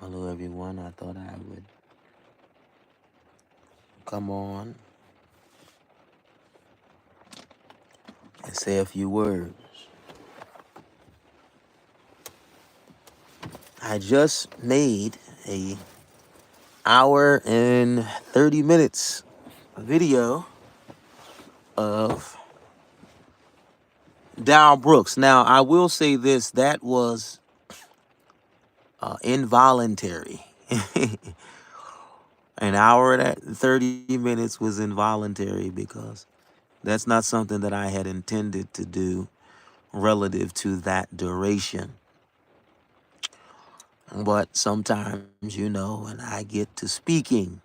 Hello, everyone. I thought I would come on and say a few words. I just made a hour and 30 minutes video of Darrel Brooks. Now, I will say this, that was involuntary. An hour and 30 minutes was involuntary because that's not something that I had intended to do relative to that duration. But sometimes, when I get to speaking,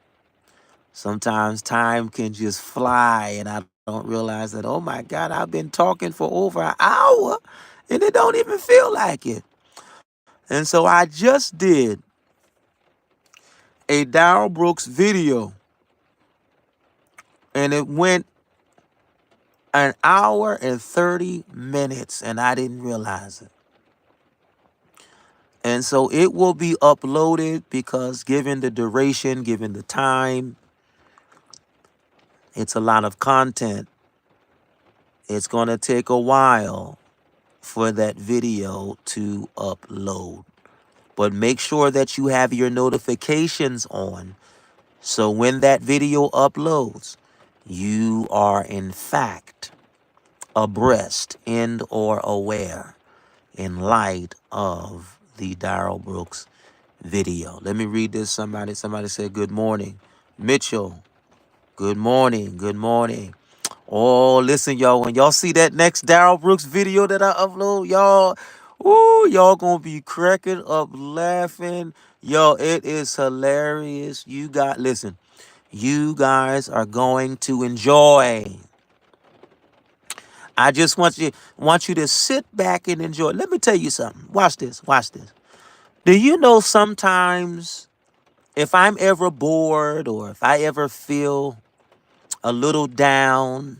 sometimes time can just fly and I don't realize that, oh my God, I've been talking for over an hour and it don't even feel like it. And so I just did a Darrel Brooks video and it went an hour and 30 minutes and I didn't realize it. And so it will be uploaded because given the duration, given the time, it's a lot of content. It's going to take a while for that video to upload. But make sure that you have your notifications on. So when that video uploads, you are in fact abreast and or aware in light of the Darrel Brooks video. Let me read this. Somebody said, good morning. Mitchell, good morning. Good morning. Oh, listen, y'all. When y'all see that next Darrel Brooks video that I upload, y'all gonna be cracking up laughing. Yo, it is hilarious. Listen, you guys are going to enjoy. I just want you to sit back and enjoy. Let me tell you something. Watch this. Watch this. Do you know sometimes if I'm ever bored or if I ever feel a little down,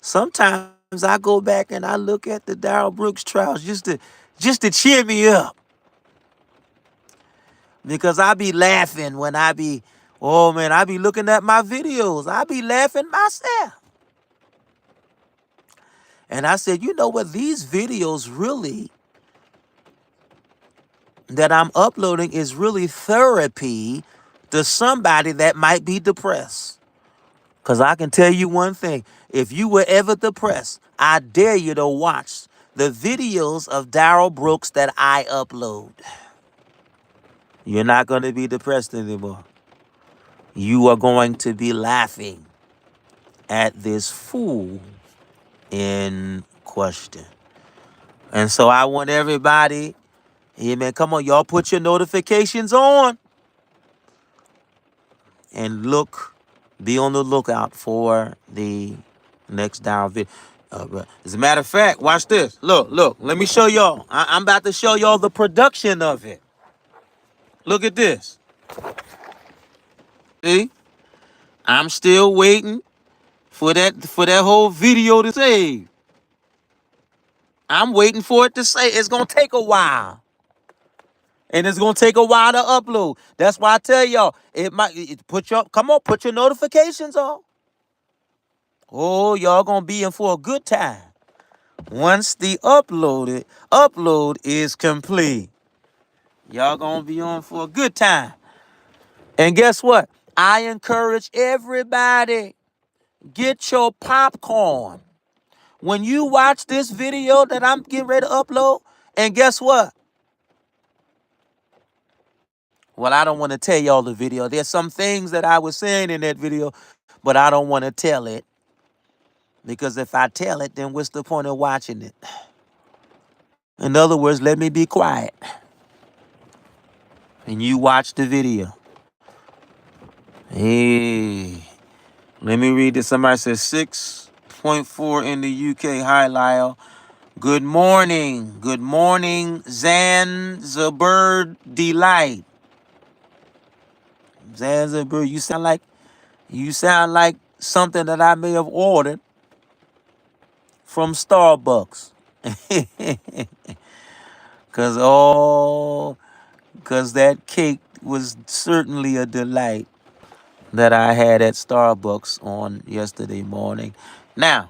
sometimes I go back and I look at the Darrel Brooks trials just to cheer me up. Because I be laughing when I be looking at my videos. I be laughing myself. And I said, you know what? These videos really that I'm uploading is really therapy to somebody that might be depressed. Because I can tell you one thing. If you were ever depressed, I dare you to watch the videos of Darrel Brooks that I upload. You're not going to be depressed anymore. You are going to be laughing at this fool in question. And so I want everybody, amen, come on, y'all put your notifications on and be on the lookout for the next Darrel video. As a matter of fact, watch this. Look, let me show y'all. I'm about to show y'all the production of it. Look at this. See? I'm still waiting for that whole video to save. I'm waiting for it to say. It's gonna take a while. And it's gonna take a while to upload. That's why I tell y'all, put your notifications on. Oh, y'all gonna be in for a good time. Once the upload is complete. Y'all gonna be on for a good time. And guess what? I encourage everybody, get your popcorn. When you watch this video that I'm getting ready to upload, and guess what? Well, I don't want to tell y'all the video. There's some things that I was saying in that video, but I don't want to tell it. Because if I tell it, then what's the point of watching it? In other words, let me be quiet. And you watch the video. Hey, let me read this. Somebody says 6.4 in the UK. Hi, Lyle. Good morning. Good morning, Zanzibar Delight. Zanzibar, you sound like something that I may have ordered from Starbucks. Cause because that cake was certainly a delight that I had at Starbucks on yesterday morning. Now,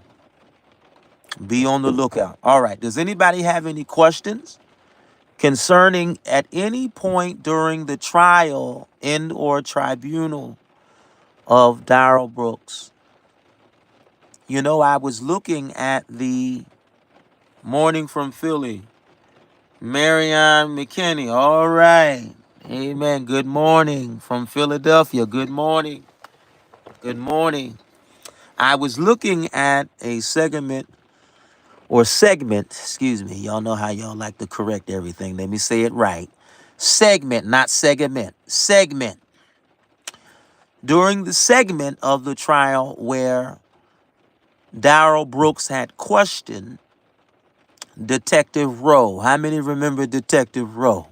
be on the lookout. All right. Does anybody have any questions concerning at any point during the trial and or tribunal of Darrel Brooks? You know, I was looking at the Morning from Philly. Marianne McKinney. All right. Amen. Good morning from Philadelphia. Good morning. Good morning. I was looking at a segment, excuse me. Y'all know how y'all like to correct everything. Let me say it right. Segment, not segment. Segment. During the segment of the trial where Darrel Brooks had questioned Detective Rowe. How many remember Detective Rowe?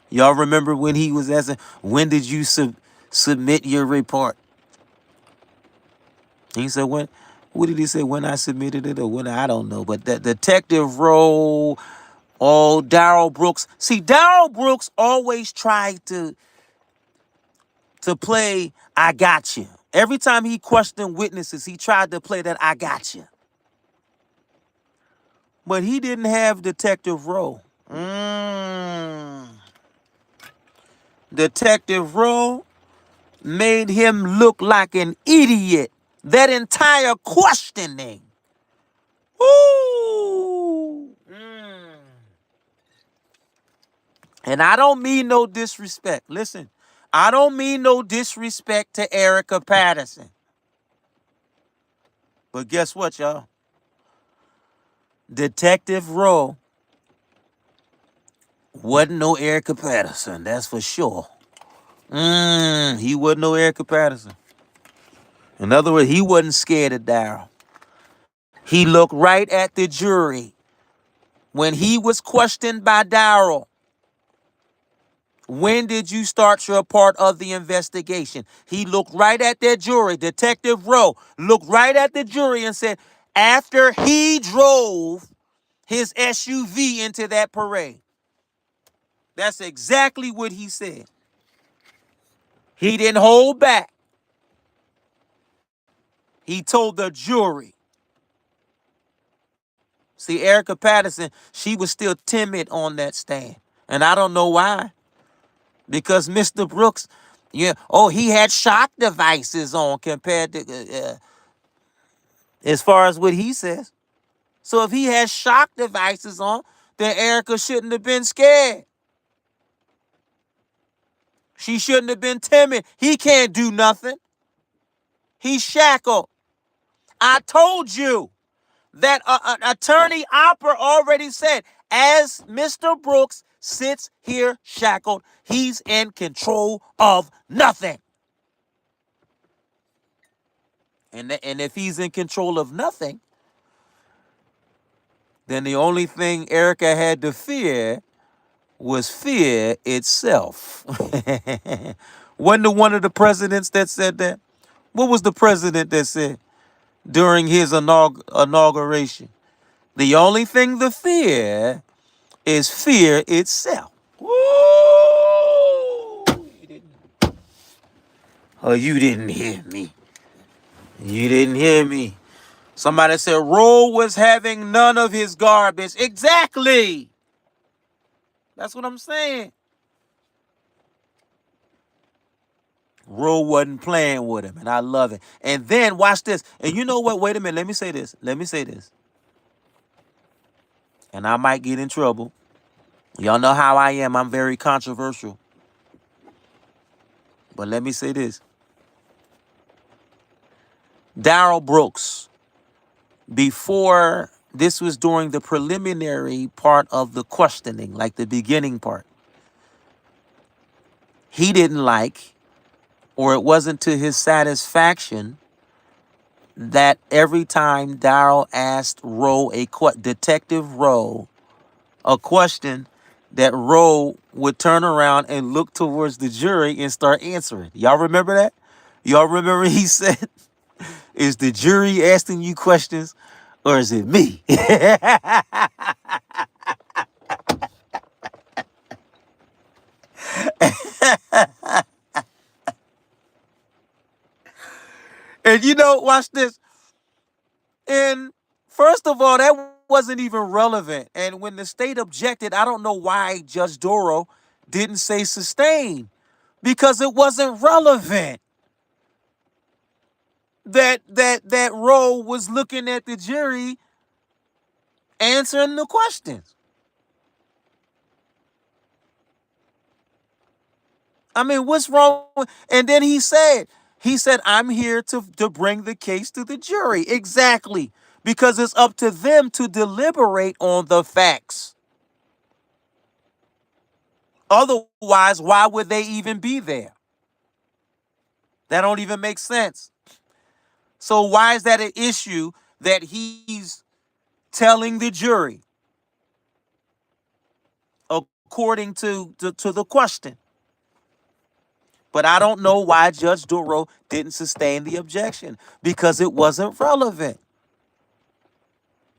Y'all remember when he was asking, when did you submit your report? He said, when, what did he say? When I submitted it or when, I don't know. But that Detective Rowe, oh, Darrel Brooks. See, Darrel Brooks always tried to play, I got you. Every time he questioned witnesses, he tried to play that I got you. But he didn't have Detective Rowe. Detective Rowe made him look like an idiot. That entire questioning. Ooh. And I don't mean no disrespect. Listen, I don't mean no disrespect to Erica Patterson. But guess what, y'all? Detective Rowe wasn't no Erica Patterson, that's for sure. He wasn't no Erica Patterson. In other words, he wasn't scared of Darrel. He looked right at the jury when he was questioned by Darrel. When did you start your part of the investigation? He looked right at that jury. Detective Rowe looked right at the jury and said, after he drove his SUV into that parade. That's exactly what he said. He didn't hold back. He told the jury. See, Erica Patterson, she was still timid on that stand. And I don't know why. Because Mr. Brooks, yeah, oh, he had shock devices on compared to, as far as what he says. So if he has shock devices on, then Erica shouldn't have been scared. She shouldn't have been timid. He can't do nothing. He's shackled. I told you that Attorney Opper already said, as Mr. Brooks sits here shackled, he's in control of nothing. And if he's in control of nothing, then the only thing Erica had to fear was fear itself. Wasn't one of the presidents that said that? What was the president that said during his inauguration? The only thing to fear is fear itself. Woo! Oh, you didn't hear me. You didn't hear me. Somebody said Roe was having none of his garbage. Exactly. That's what I'm saying. Roe wasn't playing with him, and I love it. And then watch this. And you know what? Wait a minute. Let me say this. Let me say this. And I might get in trouble. Y'all know how I am. I'm very controversial. But let me say this. Darrel Brooks, before this was during the preliminary part of the questioning, like the beginning part, he didn't like, or it wasn't to his satisfaction, that every time Darrel asked Rowe Detective Rowe a question, that Rowe would turn around and look towards the jury and start answering. Y'all remember that? Y'all remember he said, is the jury asking you questions or is it me? And watch this. And first of all, that wasn't even relevant. And when the state objected, I don't know why Judge Doro didn't say sustain, because it wasn't relevant. That Roe was looking at the jury answering the questions. I mean, what's wrong? And then he said, I'm here to bring the case to the jury. Exactly. Because it's up to them to deliberate on the facts. Otherwise, why would they even be there? That don't even make sense. So why is that an issue that he's telling the jury according to the question? But I don't know why Judge Doro didn't sustain the objection, because it wasn't relevant.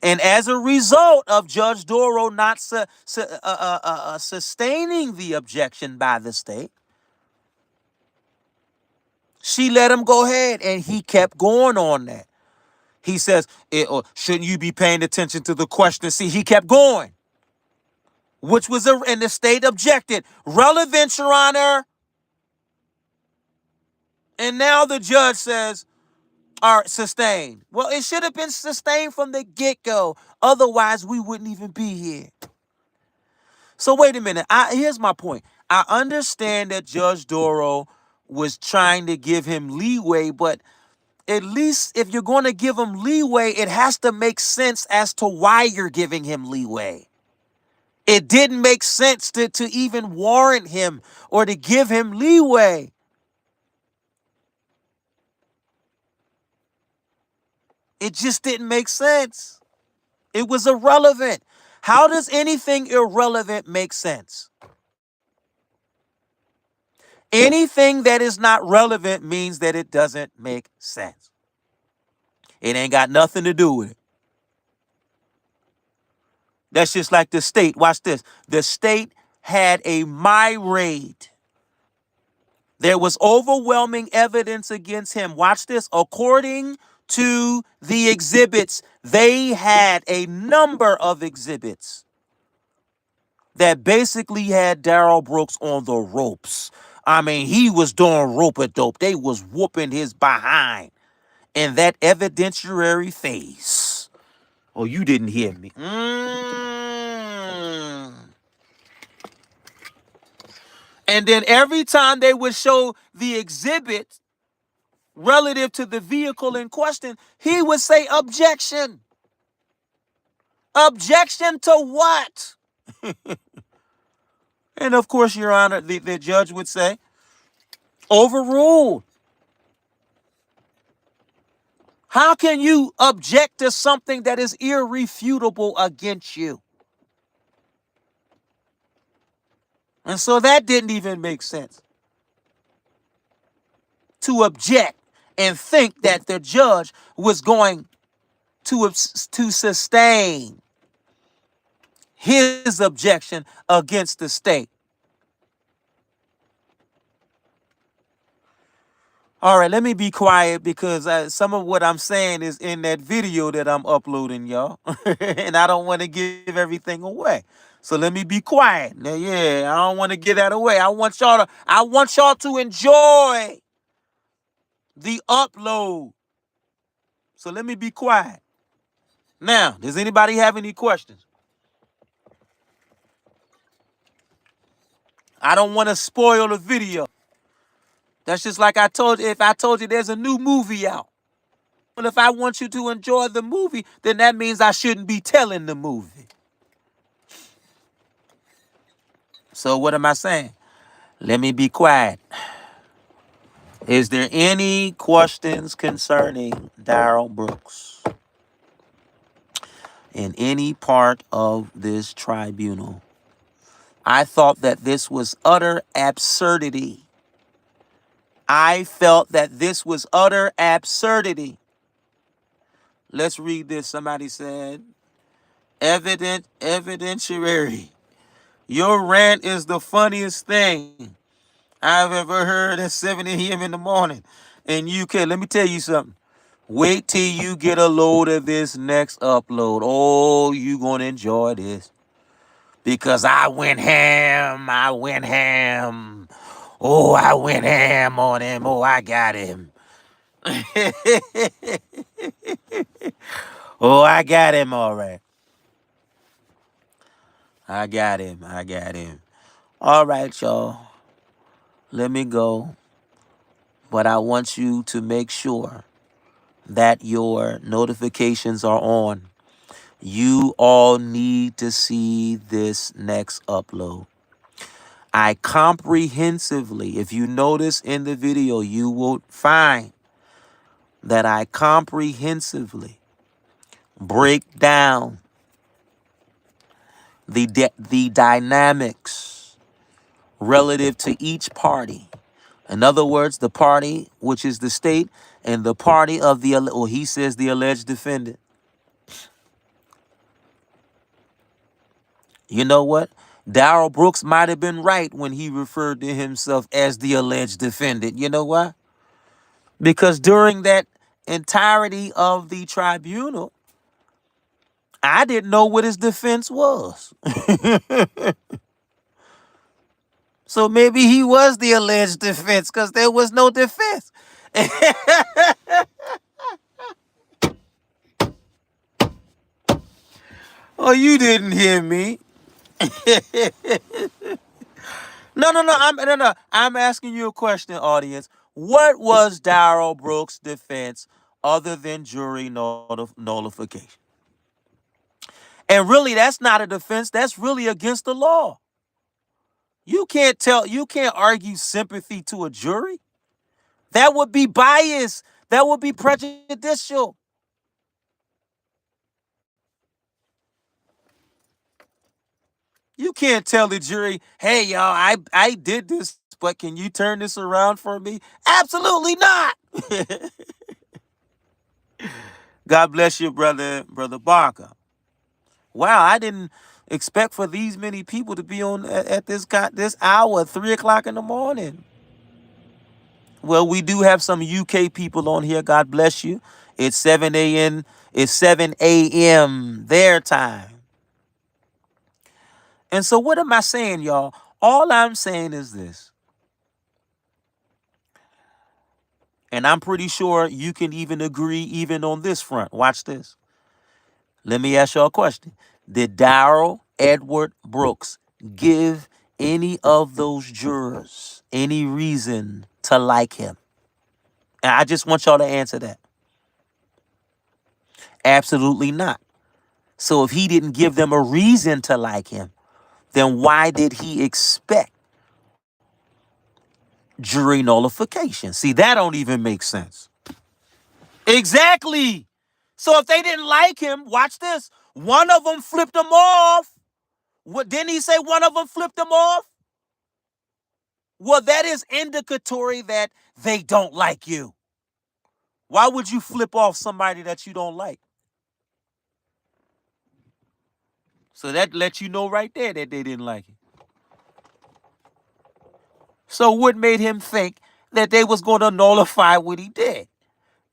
And as a result of Judge Doro not sustaining the objection by the state, she let him go ahead, and he kept going on that. He says, shouldn't you be paying attention to the question? See, he kept going, and the state objected. Relevant, Your Honor. And now the judge says, all right, sustained. Well, it should have been sustained from the get-go. Otherwise, we wouldn't even be here. So wait a minute. Here's my point. I understand that Judge Doro was trying to give him leeway, but at least if you're going to give him leeway, it has to make sense as to why you're giving him leeway. It didn't make sense to even warrant him or to give him leeway. It just didn't make sense. It was irrelevant. How does anything irrelevant make sense? Anything that is not relevant means that it doesn't make sense. It ain't got nothing to do with it. That's just like the state. Watch this. The state had a myriad. There was overwhelming evidence against him. Watch this. According to the exhibits, they had a number of exhibits that basically had Darrel Brooks on the ropes. I mean, he was doing rope-a-dope. They was whooping his behind in that evidentiary phase. Oh, you didn't hear me. And then every time they would show the exhibit relative to the vehicle in question, he would say objection. Objection to what? And of course, Your Honor, the judge would say, overruled. How can you object to something that is irrefutable against you? And so that didn't even make sense. To object and think that the judge was going to sustain his objection against the state. All right, let me be quiet because some of what I'm saying is in that video that I'm uploading, y'all. And I don't want to give everything away. So let me be quiet. Now, yeah, I don't want to give that away. I want y'all to enjoy the upload. So let me be quiet. Now, does anybody have any questions? I don't want to spoil the video. That's just like if I told you there's a new movie out. Well, if I want you to enjoy the movie, then that means I shouldn't be telling the movie. So what am I saying? Let me be quiet. Is there any questions concerning Darrel Brooks in any part of this tribunal? I thought that this was utter absurdity. I felt that this was utter absurdity. Let's read this. Somebody said, evidentiary. Your rant is the funniest thing I've ever heard at 7 a.m. in the morning in UK. Let me tell you something. Wait till you get a load of this next upload. Oh, you gonna enjoy this. Because I went ham. I went ham. Oh, I went ham on him. Oh, I got him. Oh, I got him all right. I got him. I got him. All right, y'all. Let me go. But I want you to make sure that your notifications are on. You all need to see this next upload. I comprehensively, if you notice in the video, you will find that I comprehensively break down the dynamics relative to each party. In other words, the party, which is the state, and the party of he says the alleged defendant. You know what? Darrel Brooks might have been right when he referred to himself as the alleged defendant. You know why? Because during that entirety of the tribunal, I didn't know what his defense was. So maybe he was the alleged defense because there was no defense. Oh, you didn't hear me. No. I'm asking you a question, audience. What was Darrel Brooks' defense other than jury nullification? And really, that's not a defense. That's really against the law. You can't argue sympathy to a jury. That would be bias. That would be prejudicial. You can't tell the jury, hey, y'all, I did this, but can you turn this around for me? Absolutely not. God bless you, brother Barker. Wow, I didn't expect for these many people to be on at this hour, 3 o'clock in the morning. Well, we do have some UK people on here. God bless you. It's 7 a.m. It's 7 a.m. their time. And so what am I saying, y'all? All I'm saying is this. And I'm pretty sure you can even agree even on this front. Watch this. Let me ask y'all a question. Did Darrel Edward Brooks give any of those jurors any reason to like him? And I just want y'all to answer that. Absolutely not. So if he didn't give them a reason to like him, then why did he expect jury nullification? See, that don't even make sense. Exactly. So if they didn't like him, watch this. One of them flipped him off. What didn't he say? One of them flipped him off. Well, that is indicatory that they don't like you. Why would you flip off somebody that you don't like? So that lets you know right there that they didn't like him. So what made him think that they was going to nullify what he did?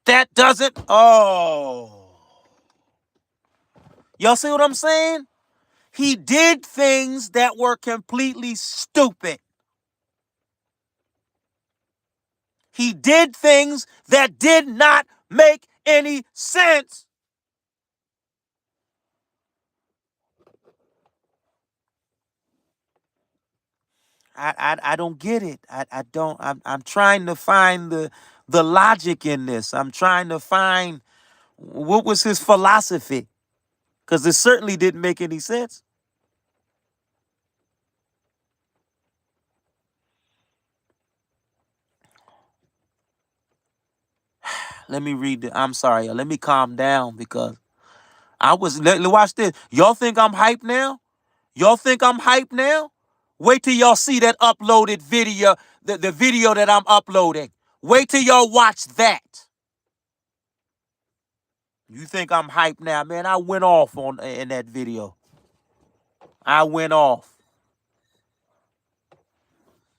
That doesn't. Oh. Y'all see what I'm saying? He did things that were completely stupid. He did things that did not make any sense. I don't get it. I don't. I'm trying to find the logic in this. I'm trying to find what was his philosophy, because it certainly didn't make any sense. Let me read the. I'm sorry. Let me calm down because watch this. Y'all think I'm hyped now? Y'all think I'm hyped now? Wait till y'all see that uploaded video, the video that I'm uploading. Wait till y'all watch that. You think I'm hyped now, man? I went off in that video. I went off.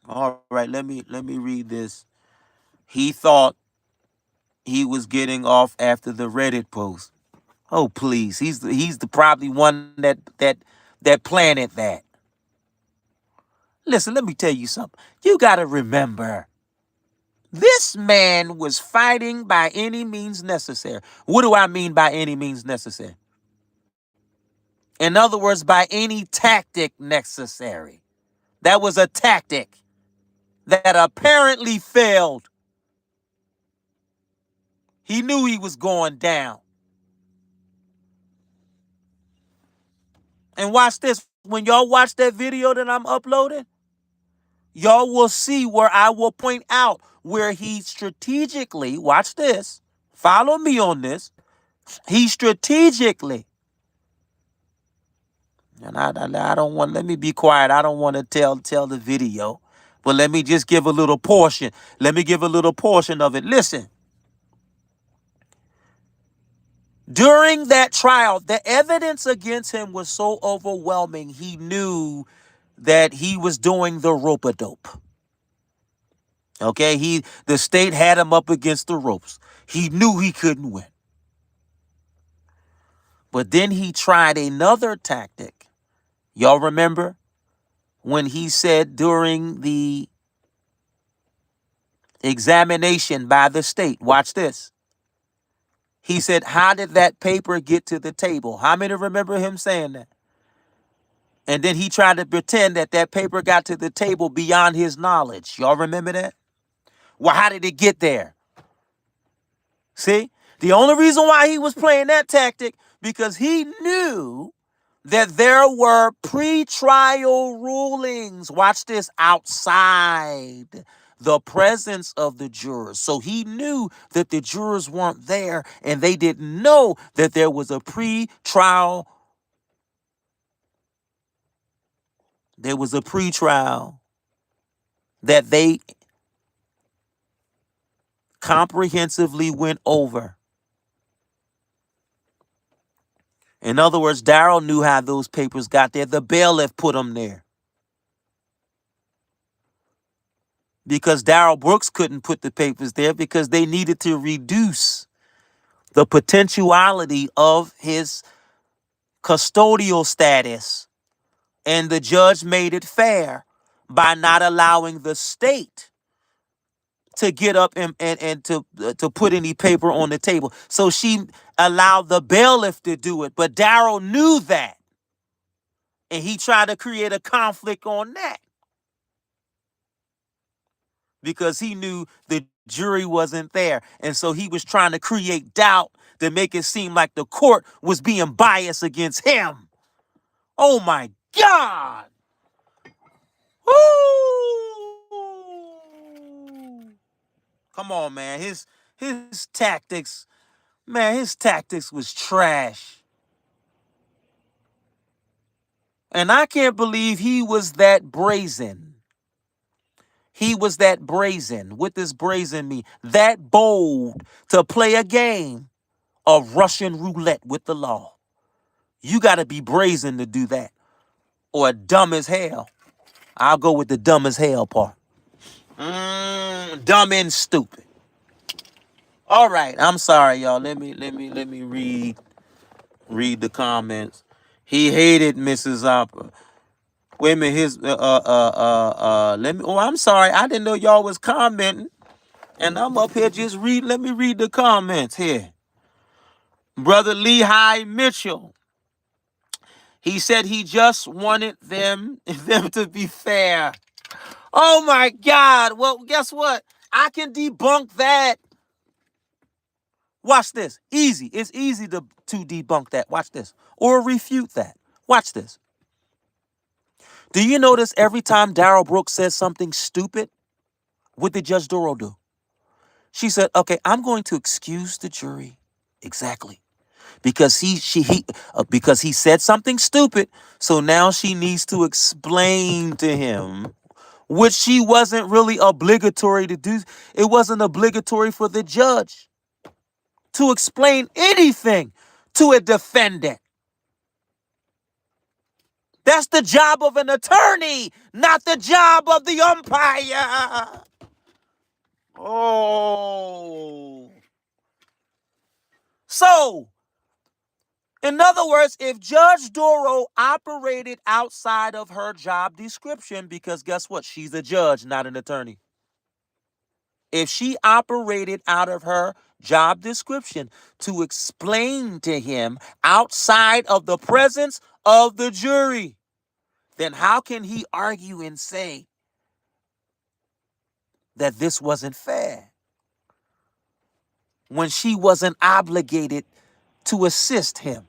All right, let me read this. He thought he was getting off after the Reddit post. Oh please, he's the probably one that planted that. Listen, let me tell you something. You gotta remember, this man was fighting by any means necessary. What do I mean by any means necessary? In other words, by any tactic necessary. That was a tactic that apparently failed. He knew he was going down. And watch this. When y'all watch that video that I'm uploading, y'all will see where I will point out where he strategically, watch this, follow me on this, he strategically, and I don't want, let me be quiet, I don't want to tell the video, but let me just give a little portion. Let me give a little portion of it. Listen. During that trial, the evidence against him was so overwhelming, he knew that he was doing the rope-a-dope. Okay, the state had him up against the ropes. He knew he couldn't win. But then he tried another tactic. Y'all remember when he said during the examination by the state, watch this. He said, how did that paper get to the table? How many remember him saying that? And then he tried to pretend that that paper got to the table beyond his knowledge. Y'all remember that? Well, how did it get there? See, the only reason why he was playing that tactic, because he knew that there were pre-trial rulings, watch this, outside the presence of the jurors. So he knew that the jurors weren't there and they didn't know that there was a pre-trial. There was a pre-trial that they comprehensively went over. In other words, Darrel knew how those papers got there. The bailiff put them there. Because Darrel Brooks couldn't put the papers there because they needed to reduce the potentiality of his custodial status. And the judge made it fair by not allowing the state to get up and to put any paper on the table. So she allowed the bailiff to do it. But Darrel knew that. And he tried to create a conflict on that. Because he knew the jury wasn't there. And so he was trying to create doubt to make it seem like the court was being biased against him. Oh my God. Woo! Come on, man. His tactics, man, his tactics was trash. And I can't believe he was that brazen. He was that brazen. What does brazen mean? That bold to play a game of Russian roulette with the law. You got to be brazen to do that. Or dumb as hell. I'll go with the dumb as hell part. Dumb and stupid. All right, I'm sorry, y'all. Let me read the comments. He hated Mrs. Opera. Wait a minute, let me, oh, I'm sorry. I didn't know y'all was commenting. And I'm up here just let me read the comments here. Brother Lehigh Mitchell. He said he just wanted them to be fair. Oh my God. Well, guess what? I can debunk that. Watch this. Easy. It's easy to debunk that. Watch this. Or refute that. Watch this. Do you notice every time Darrel Brooks says something stupid, what did Judge Doro do? She said, okay, I'm going to excuse the jury. Exactly. Because because he said something stupid, so now she needs to explain to him, which she wasn't really obligatory to do. It wasn't obligatory for the judge to explain anything to a defendant. That's the job of an attorney, not the job of the umpire. Oh. So, in other words, if Judge Doro operated outside of her job description, because guess what? She's a judge, not an attorney. If she operated out of her job description to explain to him outside of the presence of the jury, then how can he argue and say that this wasn't fair when she wasn't obligated to assist him?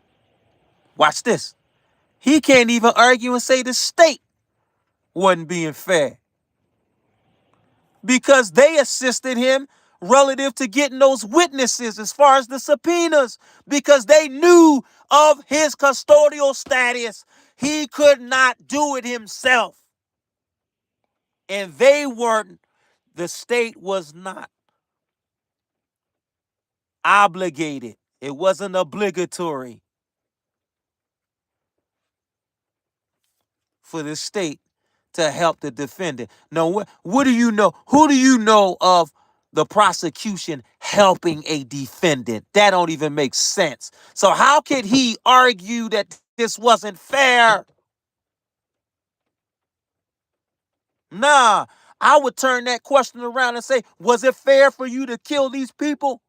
Watch this. He can't even argue and say the state wasn't being fair because they assisted him relative to getting those witnesses as far as the subpoenas because they knew of his custodial status. He could not do it himself. And they weren't, the state was not obligated. It wasn't obligatory for the state to help the defendant. Now, what do you know? Who do you know of the prosecution helping a defendant? That don't even make sense. So how could he argue that this wasn't fair? Nah, I would turn that question around and say, was it fair for you to kill these people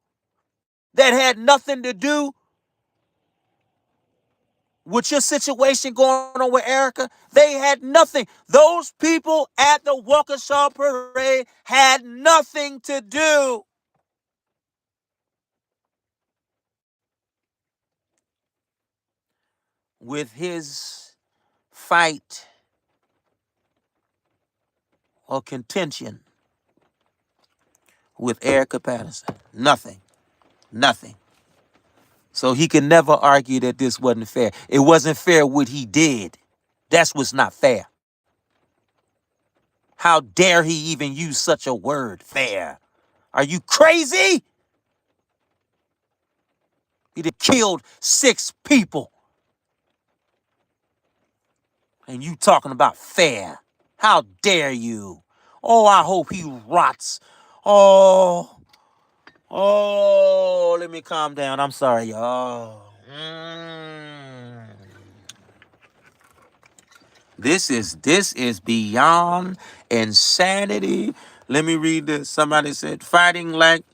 that had nothing to do with your situation going on with Erica? They had nothing. Those people at the Waukesha parade had nothing to do with his fight or contention with Erica Patterson. Nothing. Nothing. So he can never argue that this wasn't fair. It wasn't fair what he did. That's what's not fair. How dare he even use such a word, fair? Are you crazy? He done killed 6 people. And you talking about fair. How dare you? Oh, I hope he rots. Oh, let me calm down. I'm sorry, y'all. This is beyond insanity. Let me read this. Somebody said, fighting like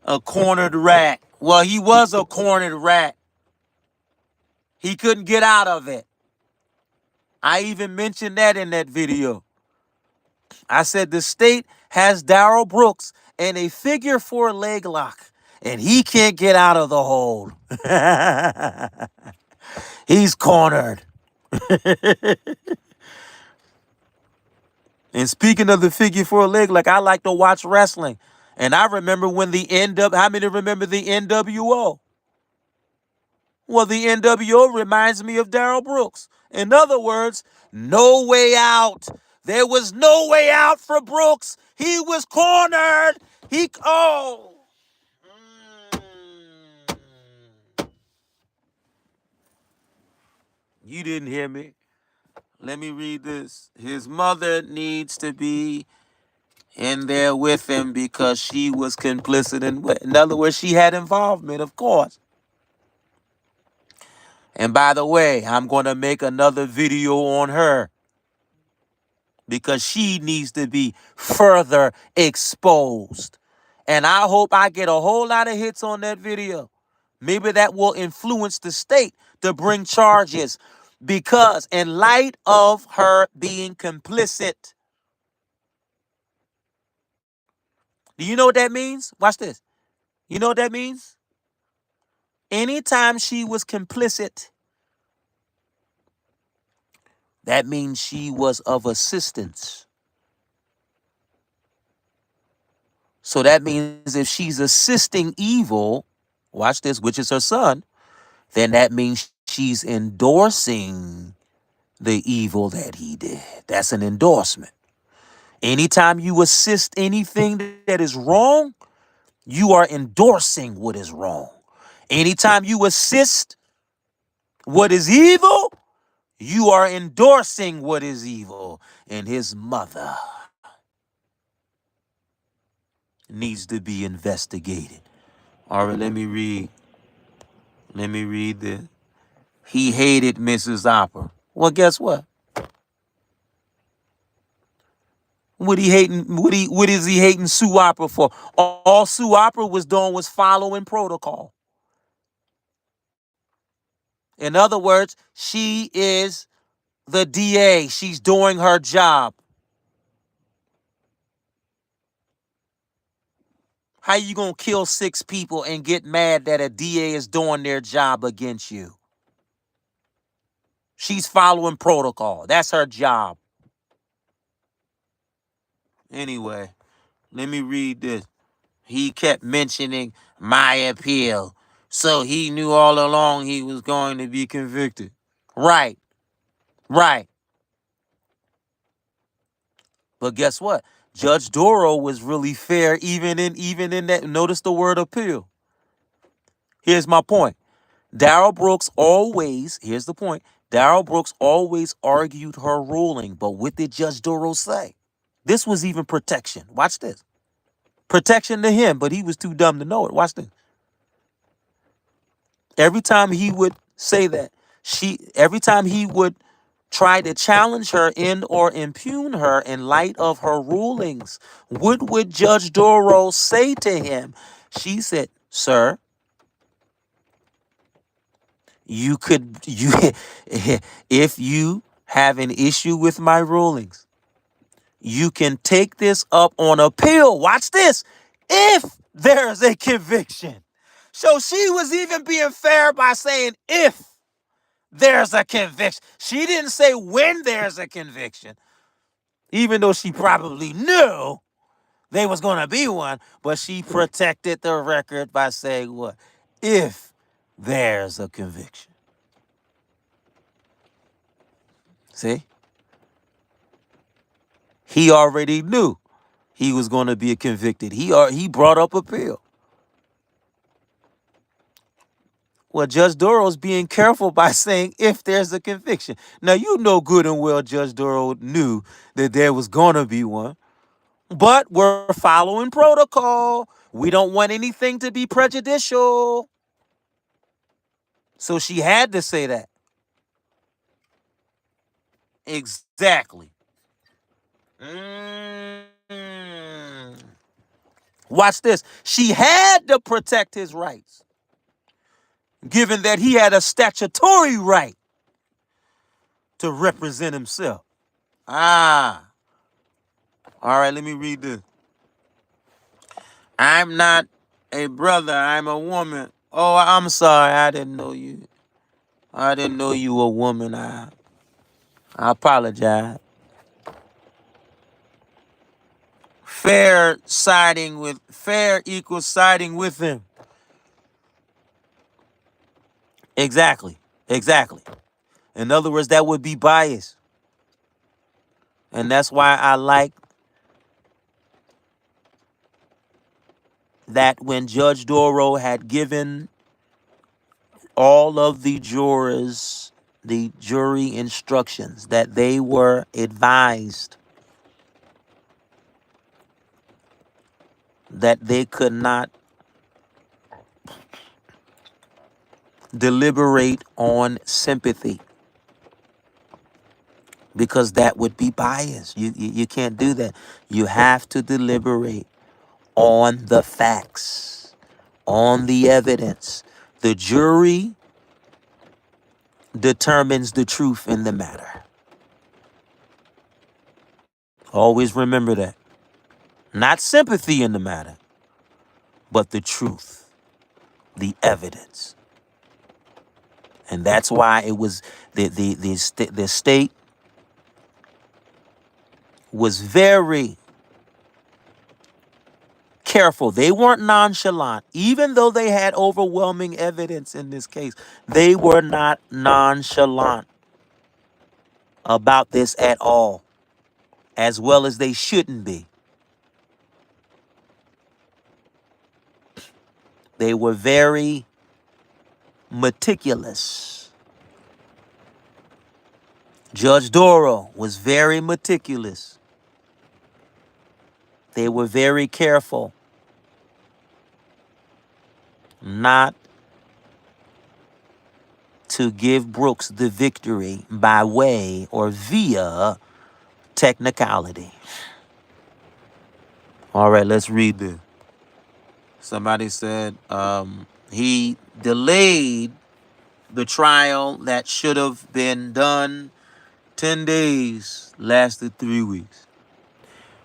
a cornered rat. Well, he was a cornered rat. He couldn't get out of it. I even mentioned that in that video. I said the state has Darrel Brooks in a figure 4 leg lock, and he can't get out of the hold. He's cornered. And speaking of the figure 4 leg lock, I like to watch wrestling. And I remember when how many remember the NWO? Well, the NWO reminds me of Darrel Brooks. In other words, no way out. There was no way out for Brooks. He was cornered. You didn't hear me. Let me read this. His mother needs to be in there with him because she was complicit in other words, she had involvement, of course. And by the way, I'm going to make another video on her because she needs to be further exposed. And I hope I get a whole lot of hits on that video. Maybe that will influence the state to bring charges because in light of her being complicit. Do you know what that means? Watch this. You know what that means? Anytime she was complicit, that means she was of assistance. So that means if she's assisting evil, watch this, which is her son, then that means she's endorsing the evil that he did. That's an endorsement. Anytime you assist anything that is wrong, you are endorsing what is wrong. Anytime you assist what is evil, you are endorsing what is evil. And his mother needs to be investigated. All right, let me read Let me read this. He hated Mrs. Opera. Well, guess what? What is he hating Sue Opera for? All Sue Opera was doing was following protocol. In other words, she is the DA. She's doing her job. How you gonna kill 6 people and get mad that a DA is doing their job against you? She's following protocol. That's her job. Anyway, let me read this. He kept mentioning my appeal. So he knew all along he was going to be convicted. Right, right. But guess what? Judge Doro was really fair even in that. Notice the word appeal. Here's my point. Here's the point. Darrel Brooks always argued her ruling, but what did Judge Doro say? This was even protection. Watch this. Protection to him, but he was too dumb to know it. Watch this. Every time he would say that, every time he would try to challenge her in or impugn her in light of her rulings, what would Judge Doro say to him? She said, "Sir, you if you have an issue with my rulings, you can take this up on appeal." Watch this. If there's a conviction. So she was even being fair by saying if there's a conviction. She didn't say when there's a conviction, even though she probably knew there was going to be one, but she protected the record by saying what? If there's a conviction. See? He already knew he was going to be convicted. He brought up appeal. Well, Judge Doro's being careful by saying if there's a conviction. Now, you know good and well Judge Doro knew that there was going to be one. But we're following protocol. We don't want anything to be prejudicial. So she had to say that. Exactly. Watch this. She had to protect his rights, given that he had a statutory right to represent himself. All right, let me read this. I'm not a brother. I'm a woman. Oh, I'm sorry. I didn't know you. I didn't know you were a woman. I apologize. Fair equals siding with him. Exactly. Exactly. In other words, that would be bias. And that's why I like that when Judge Doro had given all of the jurors the jury instructions, that they were advised that they could not deliberate on sympathy, because that would be bias. You can't do that. You have to deliberate on the facts, on the evidence. The jury determines the truth in the matter. Always remember that. Not sympathy in the matter, but the truth, the evidence. And that's why it was the state was very careful. They weren't nonchalant. Even though they had overwhelming evidence in this case, they were not nonchalant about this at all, as well as they shouldn't be. They were very meticulous. Judge Doro was very meticulous. They were very careful not to give Brooks the victory by way or via technicality. All right, let's read this. Somebody said he delayed the trial that should have been done 10 days, lasted 3 weeks.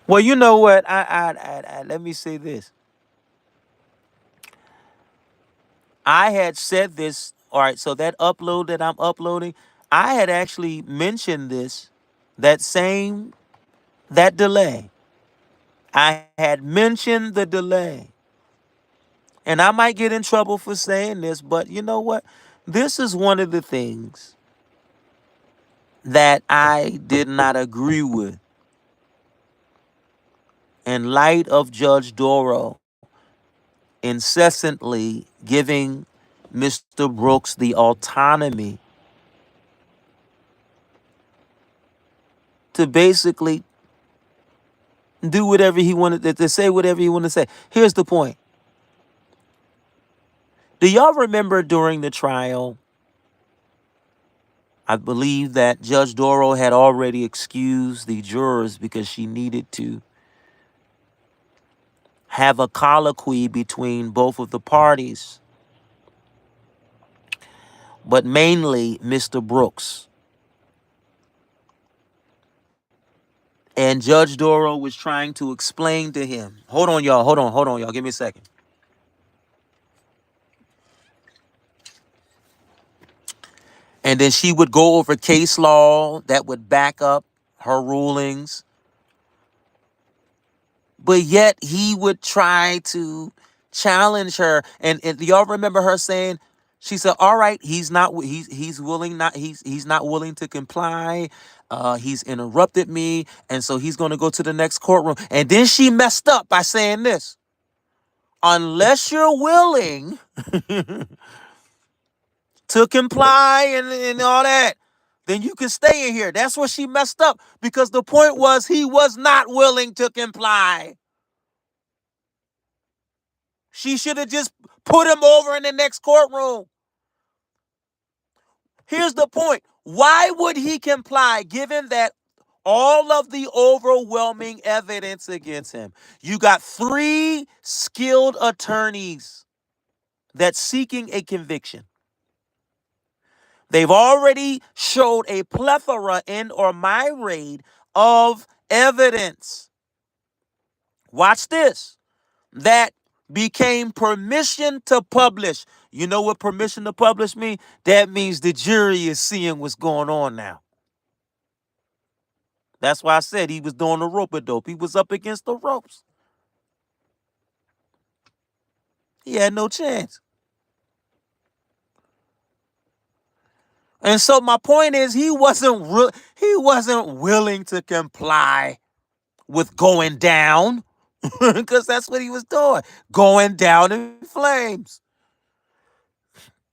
Well, you know what? Let me say this. I had said this. All right, so that upload that I'm uploading, I had actually mentioned this, that delay. I had mentioned the delay. And I might get in trouble for saying this, but you know what? This is one of the things that I did not agree with in light of Judge Doro incessantly giving Mr. Brooks the autonomy to basically do whatever he wanted to say, whatever he wanted to say. Here's the point. Do y'all remember during the trial, I believe that Judge Doro had already excused the jurors because she needed to have a colloquy between both of the parties, but mainly Mr. Brooks. And Judge Doro was trying to explain to him. Hold on, y'all. Hold on, y'all. Give me a second. And then she would go over case law that would back up her rulings. But yet he would try to challenge her. And y'all remember her saying, she said, "All right, he's willing not he's not willing to comply. He's interrupted me, and so he's going to go to the next courtroom." And then she messed up by saying this: "Unless you're willing to comply and all that, then you can stay in here." That's where she messed up, because the point was he was not willing to comply. She should have just put him over in the next courtroom. Here's the point. Why would he comply given that all of the overwhelming evidence against him? You got 3 skilled attorneys that's seeking a conviction. They've already showed a plethora and or myriad of evidence. Watch this. That became permission to publish. You know what permission to publish means? That means the jury is seeing what's going on now. That's why I said he was doing the rope-a-dope. He was up against the ropes. He had no chance. And so my point is, he wasn't willing to comply with going down, because that's what he was doing, going down in flames.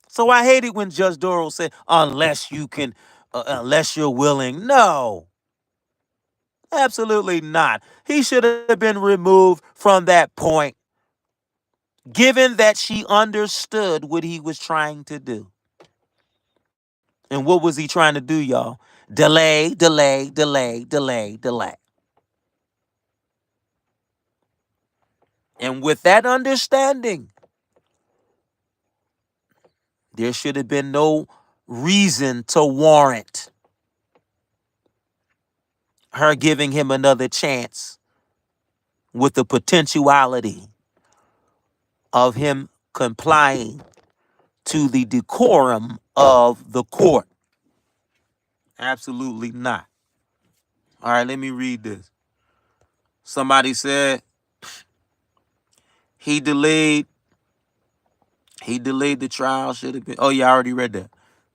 So I hate it when Judge Doro said, unless you're willing. No, absolutely not. He should have been removed from that point, given that she understood what he was trying to do. And what was he trying to do, y'all? Delay, delay, delay, delay, delay. And with that understanding, there should have been no reason to warrant her giving him another chance, with the potentiality of him complying to the decorum of the court. Absolutely not. All right, let me read this. Somebody said he delayed the trial. Should have been. Oh yeah, I already read that.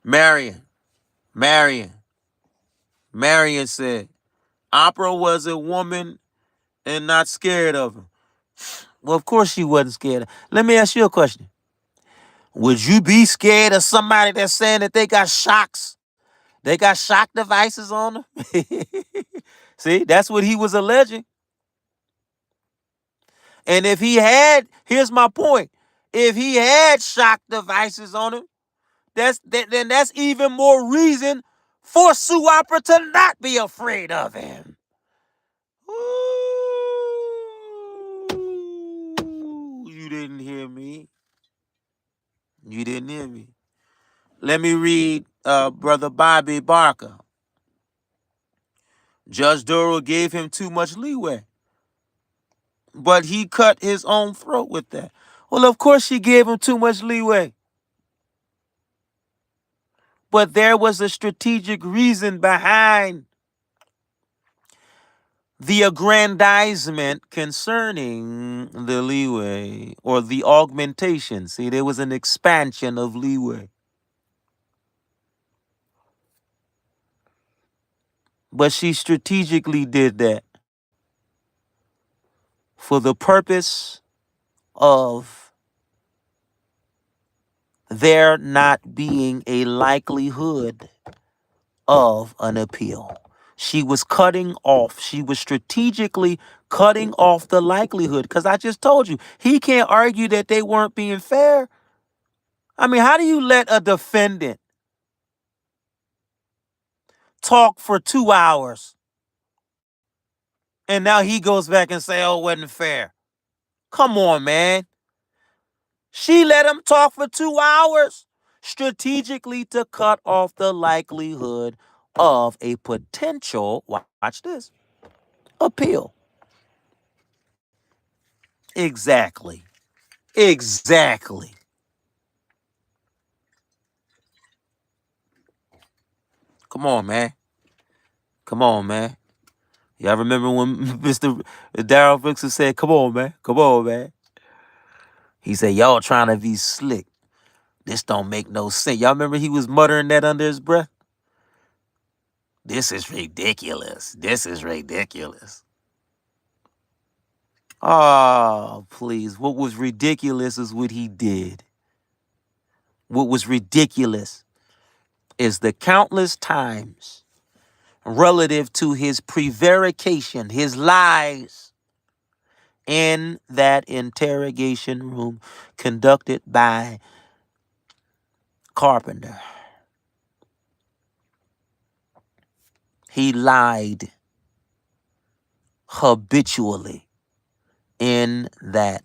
Marion said Opera was a woman and not scared of him. Well, of course she wasn't scared. Let me ask you a question. Would you be scared of somebody that's saying that they got shocks? They got shock devices on them? See, that's what he was alleging. And if he had, here's my point. If he had shock devices on him, Then that's even more reason for Suapa to not be afraid of him. Ooh, you didn't hear me. You didn't hear me. Let me read Brother Bobby Barker. Judge Doro gave him too much leeway, but he cut his own throat with that. Well, of course she gave him too much leeway, but there was a strategic reason behind the aggrandizement concerning the leeway or the augmentation. See, there was an expansion of leeway. But she strategically did that for the purpose of there not being a likelihood of an appeal. She was strategically cutting off the likelihood, because I just told you, he can't argue that they weren't being fair. I mean, how do you let a defendant talk for 2 hours and now he goes back and say, oh, it wasn't fair? Come on, man. She let him talk for 2 hours strategically to cut off the likelihood of a potential, watch this, appeal. Exactly. Exactly. Come on, man. Come on, man. Y'all remember when Mr. Darrel Brooks said, come on, man. Come on, man. He said, y'all trying to be slick. This don't make no sense. Y'all remember he was muttering that under his breath? This is ridiculous. This is ridiculous. Oh, please. What was ridiculous is what he did. What was ridiculous is the countless times relative to his prevarication, his lies in that interrogation room conducted by Carpenter. He lied habitually in that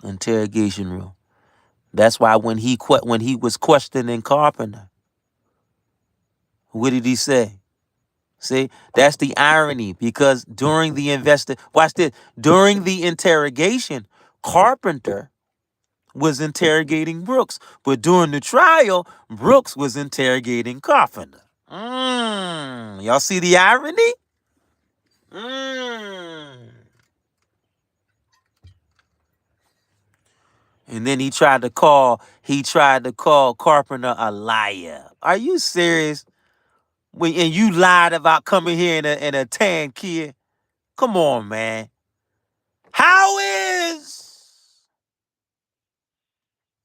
interrogation room. That's why when he was questioning Carpenter, what did he say? See, that's the irony, because during the watch this, during the interrogation, Carpenter was interrogating Brooks, but during the trial, Brooks was interrogating Carpenter. Y'all see the irony? And then he tried to call Carpenter a liar. Are you serious? And you lied about coming here in a tan kid? Come on, man. How is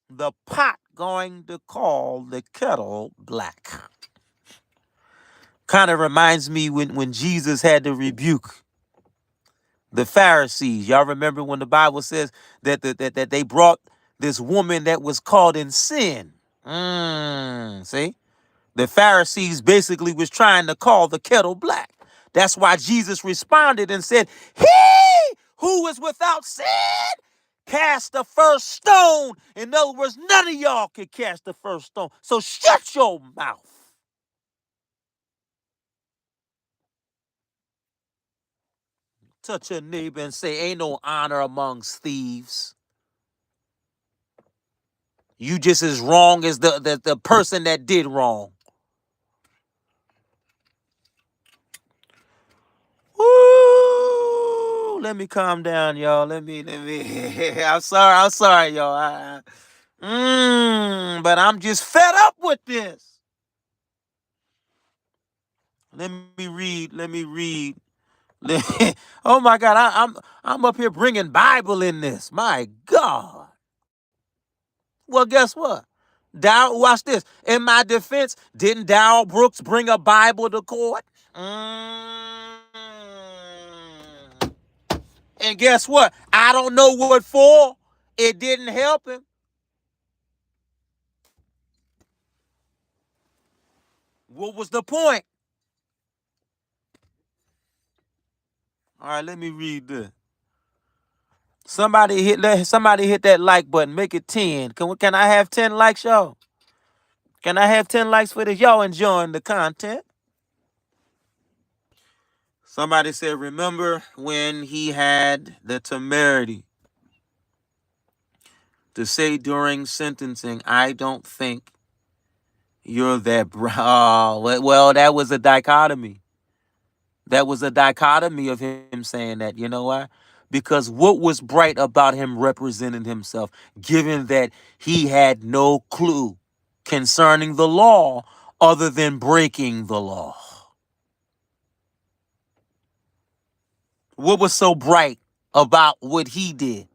the pot going to call the kettle black? Kind of reminds me when Jesus had to rebuke the Pharisees. Y'all remember when the Bible says that they brought this woman that was caught in sin. See? The Pharisees basically was trying to call the kettle black. That's why Jesus responded and said, he who is without sin, cast the first stone. In other words, none of y'all can cast the first stone. So shut your mouth. Touch your neighbor and say, ain't no honor amongst thieves. You just as wrong as the person that did wrong. Woo! Let me calm down, y'all. Let me. I'm sorry, y'all. But I'm just fed up with this. Let me read. Oh my God, I'm up here bringing Bible in this. My God. Well, guess what? Watch this. In my defense, didn't Darrel Brooks bring a Bible to court? And guess what? I don't know what for. It didn't help him. What was the point? All right, let me read this. Somebody hit that like button. Make it 10. Can I have 10 likes, y'all? Can I have 10 likes for this? Y'all enjoying the content? Somebody said, remember when he had the temerity to say during sentencing, I don't think you're that oh, well, that was a dichotomy. That was a dichotomy of him saying that. You know why? Because what was bright about him representing himself, given that he had no clue concerning the law other than breaking the law? What was so bright about what he did?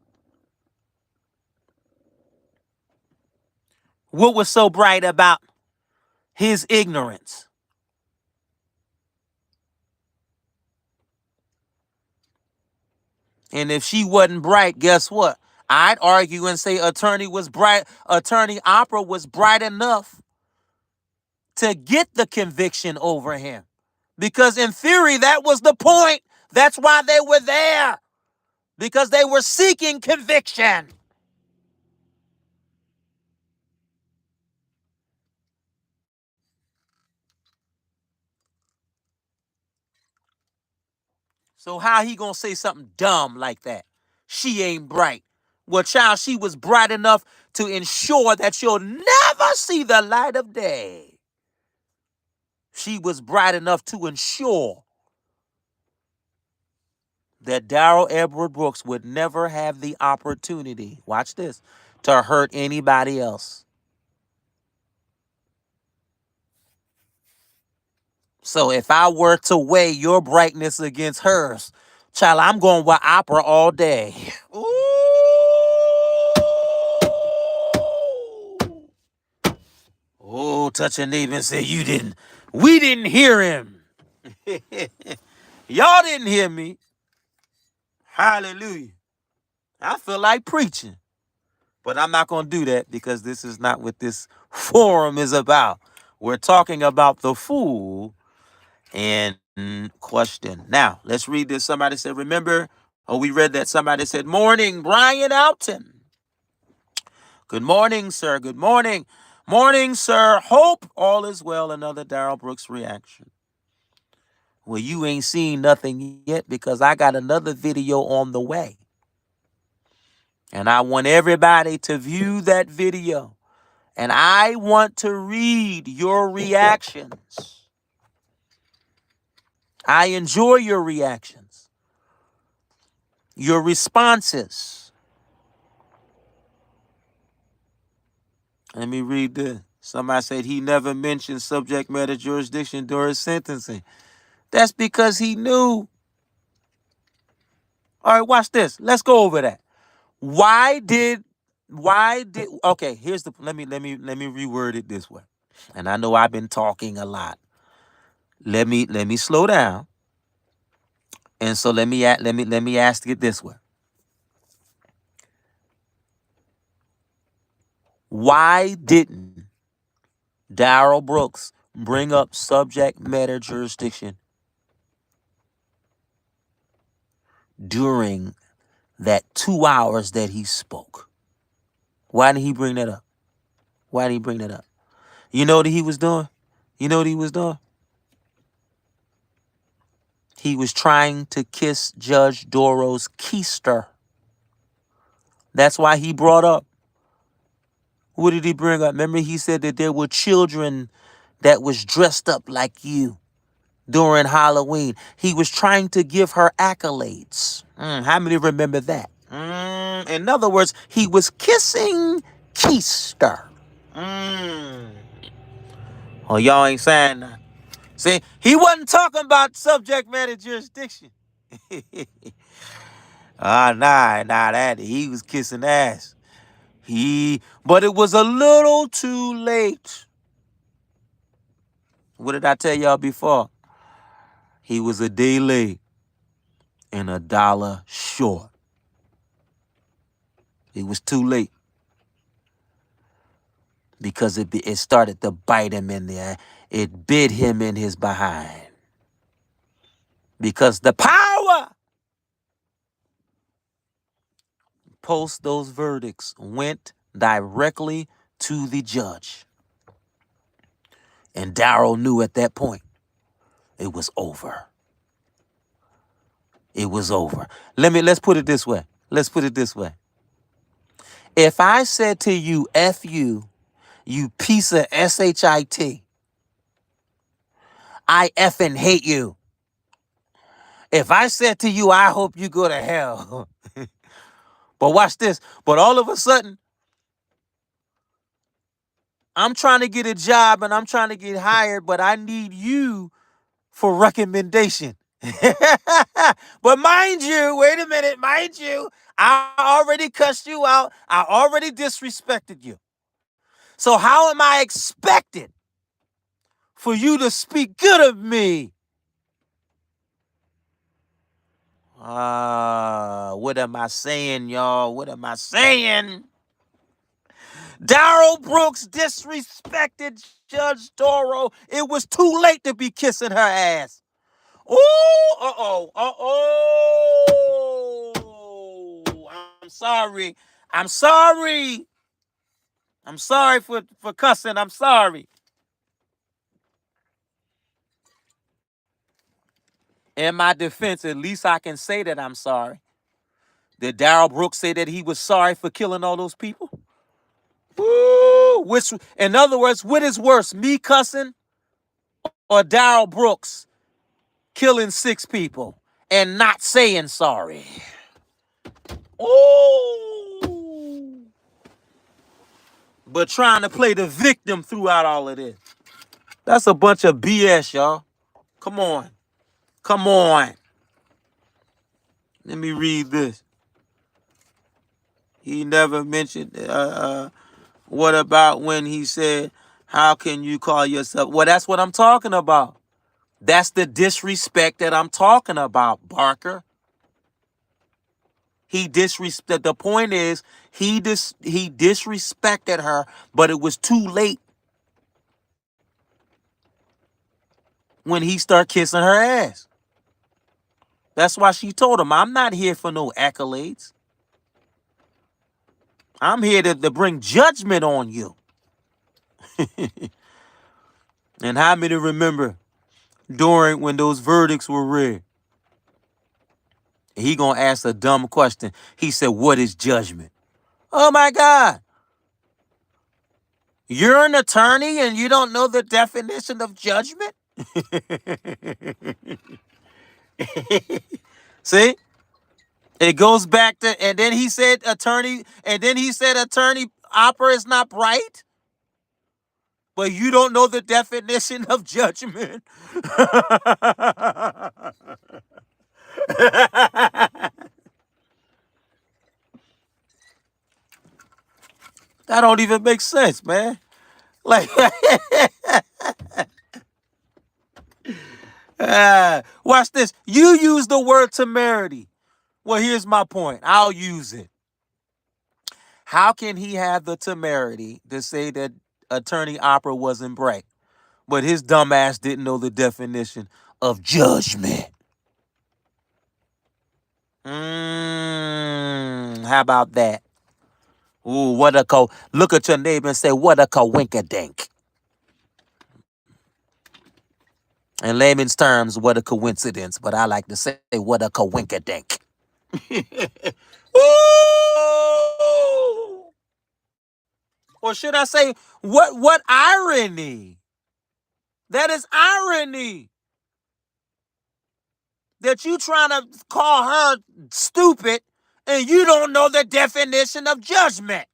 What was so bright about his ignorance? And if she wasn't bright, guess what? I'd argue and say Attorney Opera was bright enough to get the conviction over him. Because in theory, that was the point. That's why they were there. Because they were seeking conviction. So how he gonna say something dumb like that? She ain't bright. Well, child, she was bright enough to ensure that you'll never see the light of day. She was bright enough to ensure that Darrel Edward Brooks would never have the opportunity, watch this, to hurt anybody else. So if I were to weigh your brightness against hers, child, I'm going with Opera all day. Ooh. Oh, touch a neighbor and say, we didn't hear him. Y'all didn't hear me. Hallelujah. I feel like preaching. But I'm not going to do that because this is not what this forum is about. We're talking about the fool in question. Now, let's read this. Somebody said, remember, we read that somebody said, morning, Brian Alton. Good morning, sir. Good morning. Morning, sir. Hope all is well. Another Darrel Brooks reaction. Well, you ain't seen nothing yet because I got another video on the way. And I want everybody to view that video. And I want to read your reactions. I enjoy your reactions, your responses. Let me read this. Somebody said he never mentioned subject matter jurisdiction during sentencing. That's because he knew. All right, watch this. Let's go over that. Okay, here's the let me reword it this way. And I know I've been talking a lot. Let me slow down. And so let me ask it this way. Why didn't Darrel Brooks bring up subject matter jurisdiction during that 2 hours that he spoke? Why didn't he bring that up? Why didn't he bring that up? You know what he was doing? You know what he was doing? He was trying to kiss Judge Doro's keister. That's why he brought up. What did he bring up? Remember he said that there were children that was dressed up like you during Halloween. He was trying to give her accolades. How many remember that? In other words, he was kissing keister. Oh, y'all ain't saying that. See, he wasn't talking about subject matter jurisdiction. That he was kissing ass. But it was a little too late. What did I tell y'all before? He was a day late and $1 short. It was too late because it started to bite him in there. It bit him in his behind. Because the power post those verdicts went directly to the judge. And Darrel knew at that point it was over. It was over. Let's put it this way. Let's put it this way. If I said to you, F you piece of shit, I effing hate you. If I said to you, I hope you go to hell. But watch this. But all of a sudden, I'm trying to get a job and I'm trying to get hired, but I need you for recommendation. But mind you, wait a minute, mind you, I already cussed you out. I already disrespected you. So how am I expected for you to speak good of me? What am I saying, y'all? What am I saying? Darrel Brooks disrespected Judge Doro. It was too late to be kissing her ass. Oh, I'm sorry. I'm sorry. I'm sorry for cussing. I'm sorry. In my defense, at least I can say that I'm sorry. Did Darrel Brooks say that he was sorry for killing all those people? Woo! Which, in other words, what is worse, me cussing or Darrel Brooks killing 6 people and not saying sorry? Oh! But trying to play the victim throughout all of this. That's a bunch of BS, y'all. Come on. Come on. Let me read this. He never mentioned, what about when he said, how can you call yourself? Well, that's what I'm talking about. That's the disrespect that I'm talking about, Barker. The point is, he disrespected her, but it was too late when he started kissing her ass. That's why she told him, I'm not here for no accolades. I'm here to bring judgment on you. And how many remember during when those verdicts were read? He gonna ask a dumb question. He said, what is judgment? Oh my God. You're an attorney and you don't know the definition of judgment? See? It goes back to, and then he said attorney opera is not bright, but you don't know the definition of judgment. That don't even make sense, man. Like, watch this. You use the word temerity. Well, here's my point. I'll use it. How can he have the temerity to say that attorney opera wasn't bright, but his dumb ass didn't know the definition of judgment? How about that? Ooh, look at your neighbor and say, what a coinkadink. In layman's terms, what a coincidence, but I like to say, what a coinkadink. Ooh! Or should I say, what irony? That is irony. That you trying to call her stupid and you don't know the definition of judgment.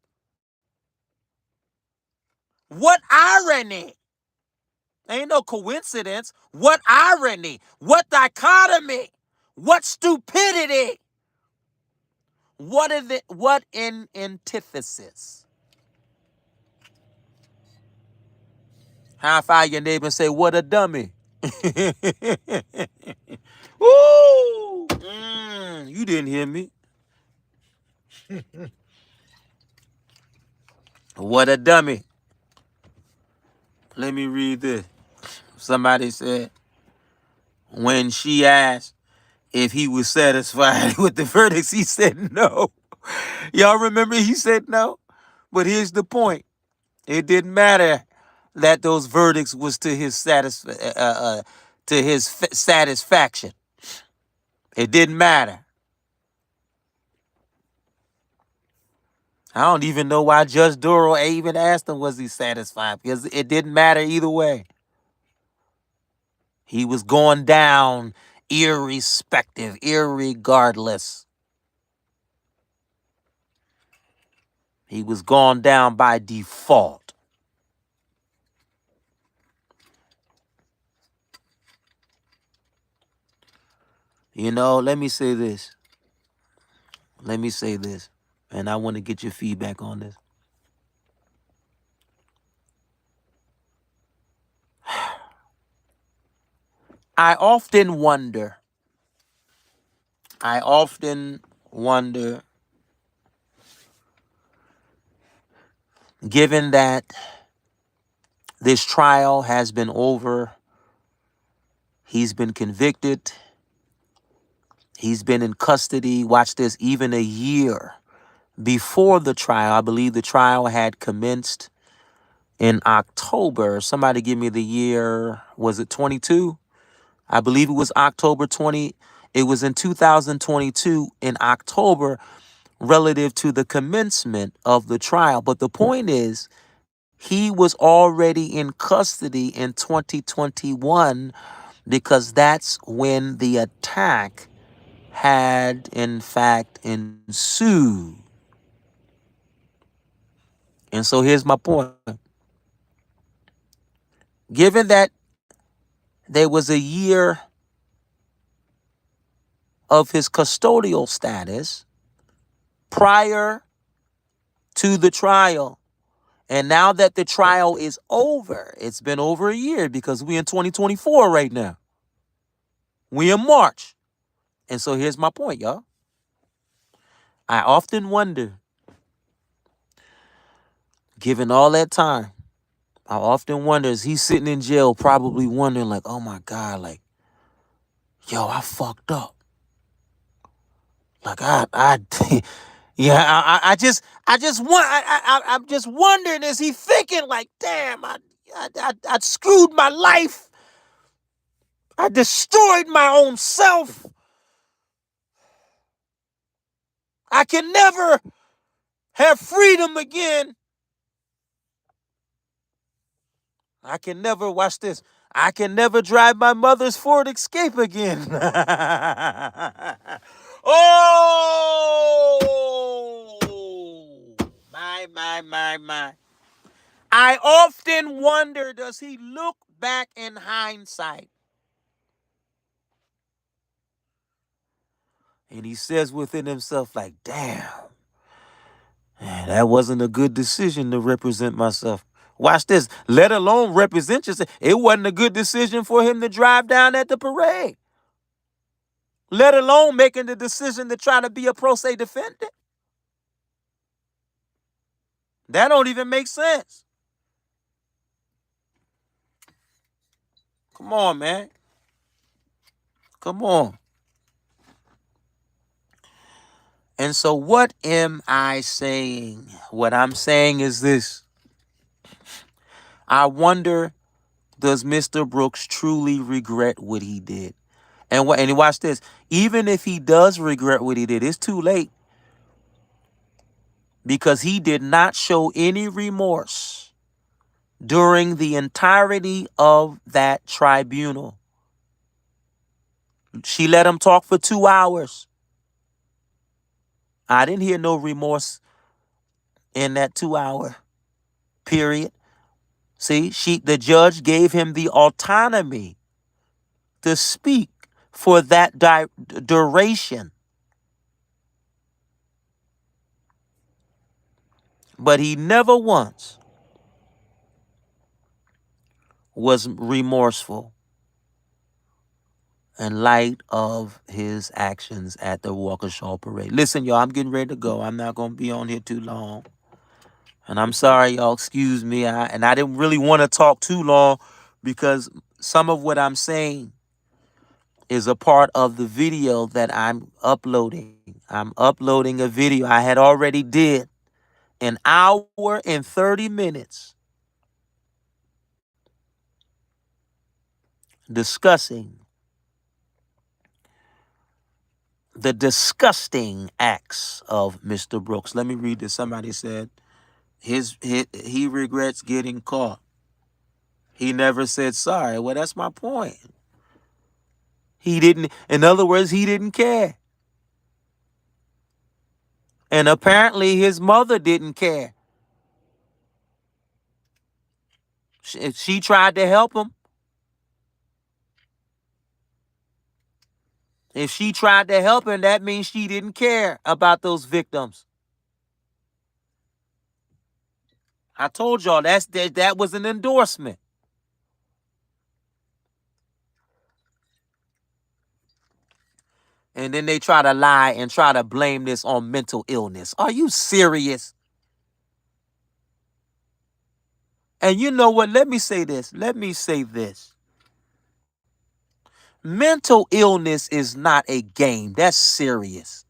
What irony? Ain't no coincidence. What irony? What dichotomy? What stupidity? What in antithesis? High five your neighbor and say, what a dummy. Woo! You didn't hear me. What a dummy. Let me read this. Somebody said when she asked if he was satisfied with the verdicts, he said no. Y'all remember he said no? But here's the point. It didn't matter that those verdicts was to his satisfaction. It didn't matter. I don't even know why Judge Doro even asked him was he satisfied, because it didn't matter either way. He was going down irregardless. He was gone down by default. You know, let me say this. And I want to get your feedback on this. I often wonder, given that this trial has been over, he's been convicted, he's been in custody, watch this, even a year before the trial. I believe the trial had commenced in October. Somebody give me the year. Was it 22? I believe it was October 20. It was in 2022 in October, relative to the commencement of the trial. But the point is, he was already in custody in 2021, because that's when the attack had in fact ensued. And so here's my point. Given that there was a year of his custodial status prior to the trial, and now that the trial is over, it's been over a year because we're in 2024 right now. We in March. And so here's my point, y'all. I often wonder, given all that time, I often wonder, as he's sitting in jail, probably wondering like, oh my God, like, yo, I fucked up. Like yeah, I'm just wondering, is he thinking like, damn, I screwed my life. I destroyed my own self. I can never have freedom again. I can never, watch this, I can never drive my mother's Ford Escape again. Oh, my. I often wonder, does he look back in hindsight? And he says within himself, like, damn, man, that wasn't a good decision to represent myself. Watch this. Let alone represent yourself. It wasn't a good decision for him to drive down at the parade. Let alone making the decision to try to be a pro se defendant. That don't even make sense. Come on, man. Come on. And so what am I saying? What I'm saying is this. I wonder, does Mr. Brooks truly regret what he did? And watch this. Even if he does regret what he did, it's too late. Because he did not show any remorse during the entirety of that tribunal. She let him talk for 2 hours. I didn't hear no remorse in that 2-hour period. See, the judge gave him the autonomy to speak for that duration. But he never once was remorseful in light of his actions at the Waukesha parade. Listen, y'all, I'm getting ready to go. I'm not going to be on here too long. And I'm sorry, y'all, excuse me. I didn't really want to talk too long because some of what I'm saying is a part of the video that I'm uploading. I'm uploading a video I had already did an hour and 30 minutes discussing the disgusting acts of Mr. Brooks. Let me read this. Somebody said he regrets getting caught. He never said sorry. Well, that's my point. He didn't, in other words, he didn't care. And apparently his mother didn't care. She tried to help him. If she tried to help him, that means she didn't care about those victims. I told y'all that was an endorsement. And then they try to lie and try to blame this on mental illness. Are you serious? And you know what? Let me say this. Mental illness is not a game. That's serious.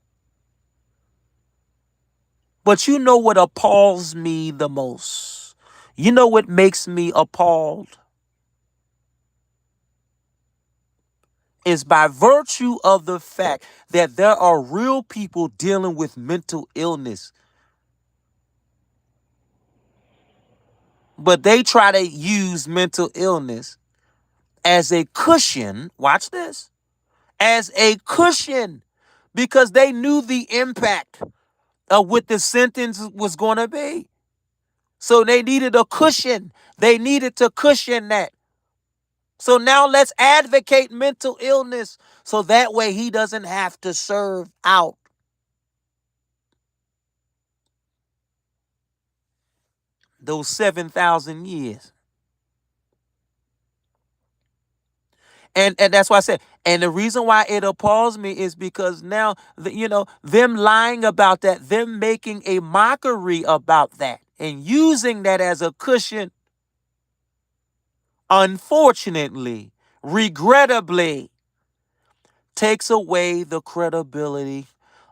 But you know what appalls me the most? You know what makes me appalled? Is by virtue of the fact that there are real people dealing with mental illness. But they try to use mental illness as a cushion. Watch this. As a cushion. Because they knew the impact of what the sentence was going to be. So they needed a cushion. They needed to cushion that. So now let's advocate mental illness so that way he doesn't have to serve out those 7,000 years. And that's why I said, and the reason why it appalls me is because now, them lying about that, them making a mockery about that and using that as a cushion, unfortunately, regrettably, takes away the credibility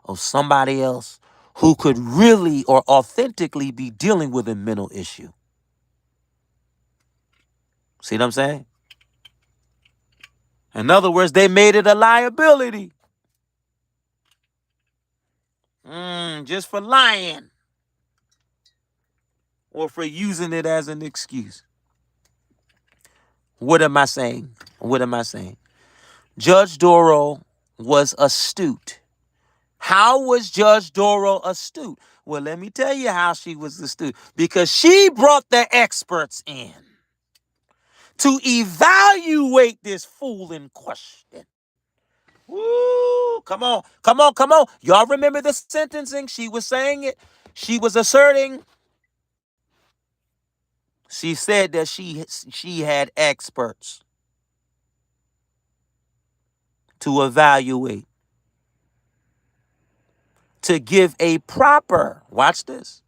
of somebody else who could really or authentically be dealing with a mental issue. See what I'm saying? In other words, they made it a liability. Just for lying or for using it as an excuse. What am I saying? Judge Doro was astute. How was Judge Doro astute? Well, let me tell you how she was astute. Because she brought the experts in to evaluate this fool in question. Woo! Come on. Y'all remember the sentencing? She was saying it. She was asserting. She said that she had experts to evaluate, to give a proper, watch this,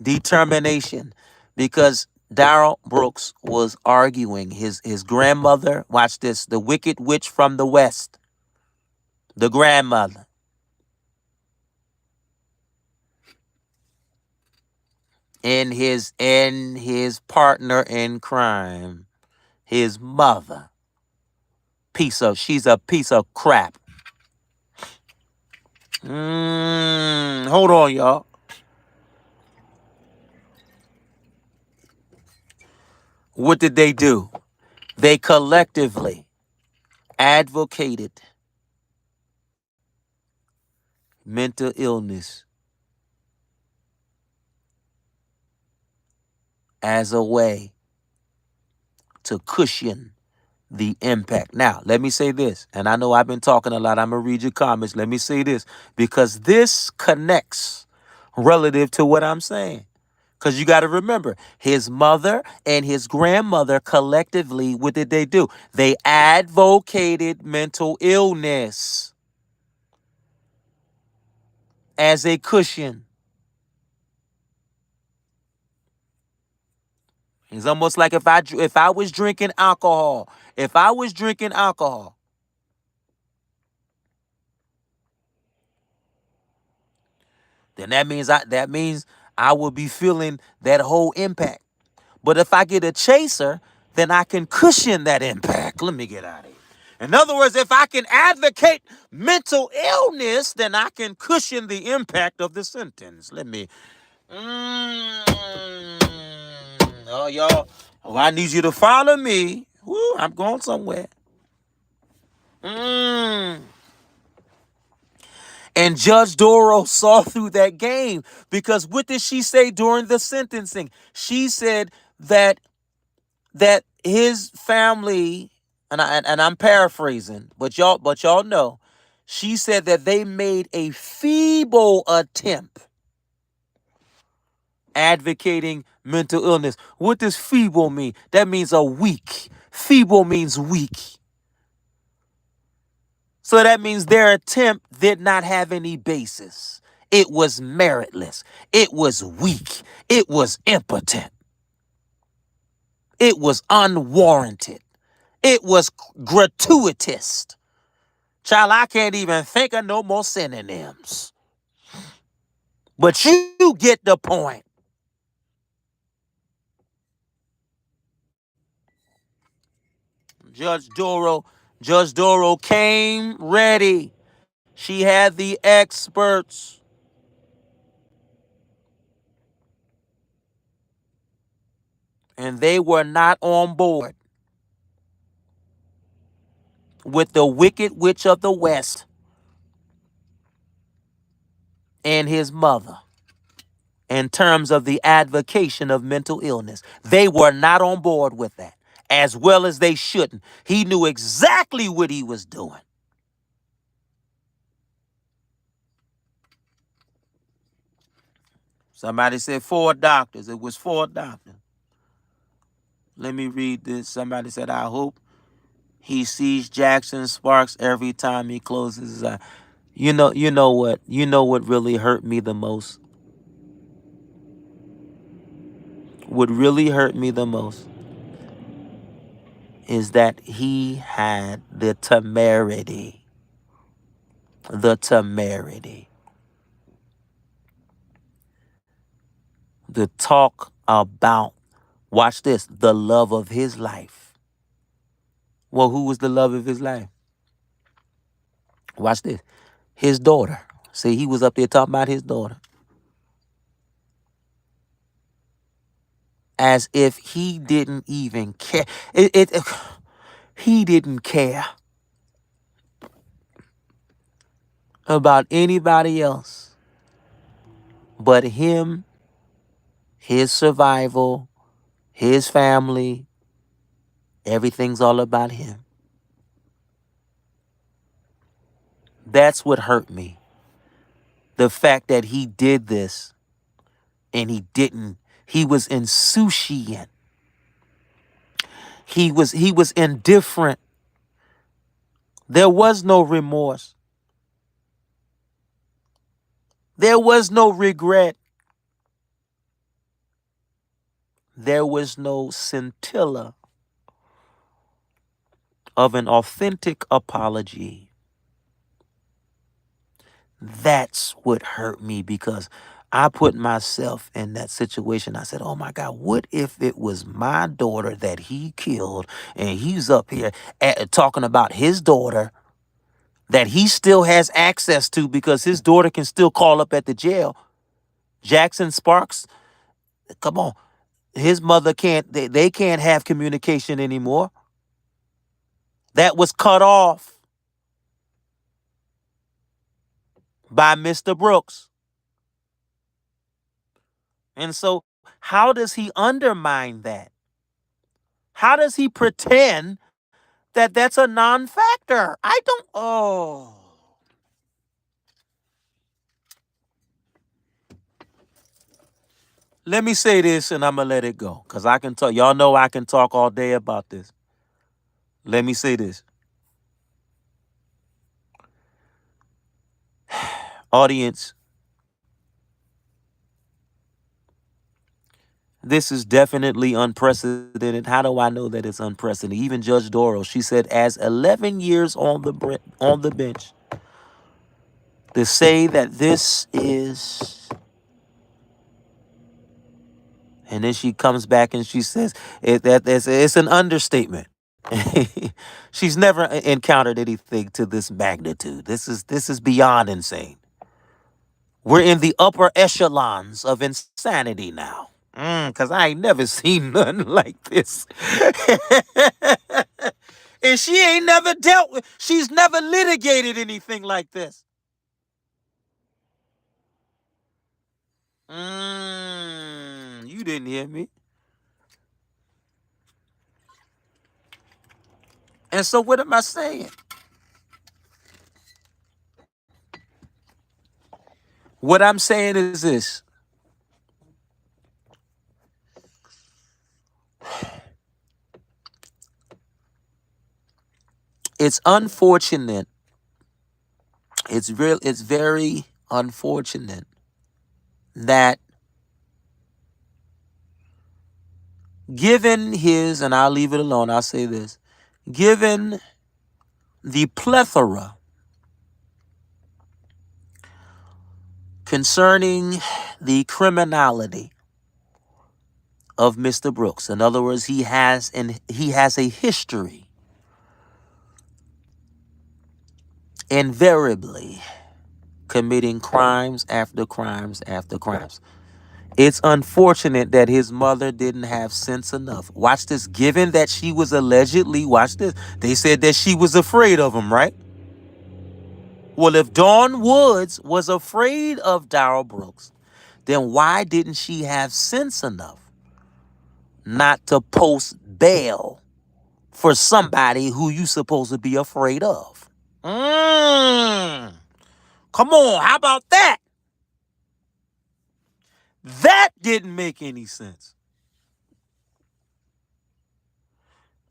determination. Because Darrel Brooks was arguing his grandmother, watch this, the wicked witch from the West, the grandmother, and his partner in crime, his mother. She's a piece of crap. Hold on, y'all. What did they do? They collectively advocated mental illness as a way to cushion the impact. Now, let me say this, and I know I've been talking a lot. I'm going to read your comments. Let me say this, because this connects relative to what I'm saying. Because you got to remember, his mother and his grandmother collectively, what did they do? They advocated mental illness as a cushion. It's almost like if I was drinking alcohol, if I was drinking alcohol, then that means I will be feeling that whole impact. But if I get a chaser, then I can cushion that impact. Let me get out of here. In other words, if I can advocate mental illness, then I can cushion the impact of the sentence. Let me. Oh, y'all. Oh, I need you to follow me. Woo, I'm going somewhere. Mm. And Judge Doro saw through that game because what did she say during the sentencing? She said that his family, and I'm paraphrasing, but y'all know, she said that they made a feeble attempt advocating mental illness. What does feeble mean? That means a weak. Feeble means weak. So that means their attempt did not have any basis. It was meritless. It was weak. It was impotent. It was unwarranted. It was gratuitous. Child, I can't even think of no more synonyms. But you get the point. Judge Doro, Judge Doro came ready. She had the experts, and they were not on board with the wicked witch of the West and his mother in terms of the advocation of mental illness. They were not on board with that, as well as they shouldn't. He knew exactly what he was doing. Somebody said 4 doctors. It was 4 doctors. Let me read this. Somebody said, I hope he sees Jackson Sparks every time he closes his eye. You know what? You know what really hurt me the most? What really hurt me the most is that he had the temerity to talk about, watch this, the love of his life. Well, who was the love of his life? Watch this. His daughter. See, he was up there talking about his daughter. As if he didn't even care. He didn't care about anybody else but him, his survival, his family. Everything's all about him. That's what hurt me. The fact that he did this and he was insouciant. He was indifferent. There was no remorse. There was no regret. There was no scintilla of an authentic apology. That's what hurt me because I put myself in that situation. I said, oh my God, what if it was my daughter that he killed and he's up here talking about his daughter that he still has access to because his daughter can still call up at the jail. Jackson Sparks, come on. His mother can't, they can't have communication anymore. That was cut off by Mr. Brooks. And so, how does he undermine that? How does he pretend that that's a non-factor? I don't. Oh. Let me say this and I'm going to let it go because I can talk. Y'all know I can talk all day about this. Let me say this. Audience, This is definitely unprecedented. How do I know that it's unprecedented? Even Judge Doro, she said, as 11 years on the bench, to say that this is, and then she comes back and she says it's an understatement. She's never encountered anything to this magnitude. This is beyond insane. We're in the upper echelons of insanity now. Cause I ain't never seen nothing like this. And she ain't never dealt with, she's never litigated anything like this. You didn't hear me. And so what am I saying? What I'm saying is this. It's unfortunate. It's very unfortunate that given his, and I'll leave it alone, I'll say this, given the plethora concerning the criminality of Mr. Brooks. In other words, he has a history invariably committing crimes after crimes after crimes. It's unfortunate that his mother didn't have sense enough. Watch this. Given that she was allegedly, watch this, they said that she was afraid of him, right? Well, if Dawn Woods was afraid of Darrel Brooks, then why didn't she have sense enough not to post bail for somebody who you supposed to be afraid of? Come on, how about that? That didn't make any sense.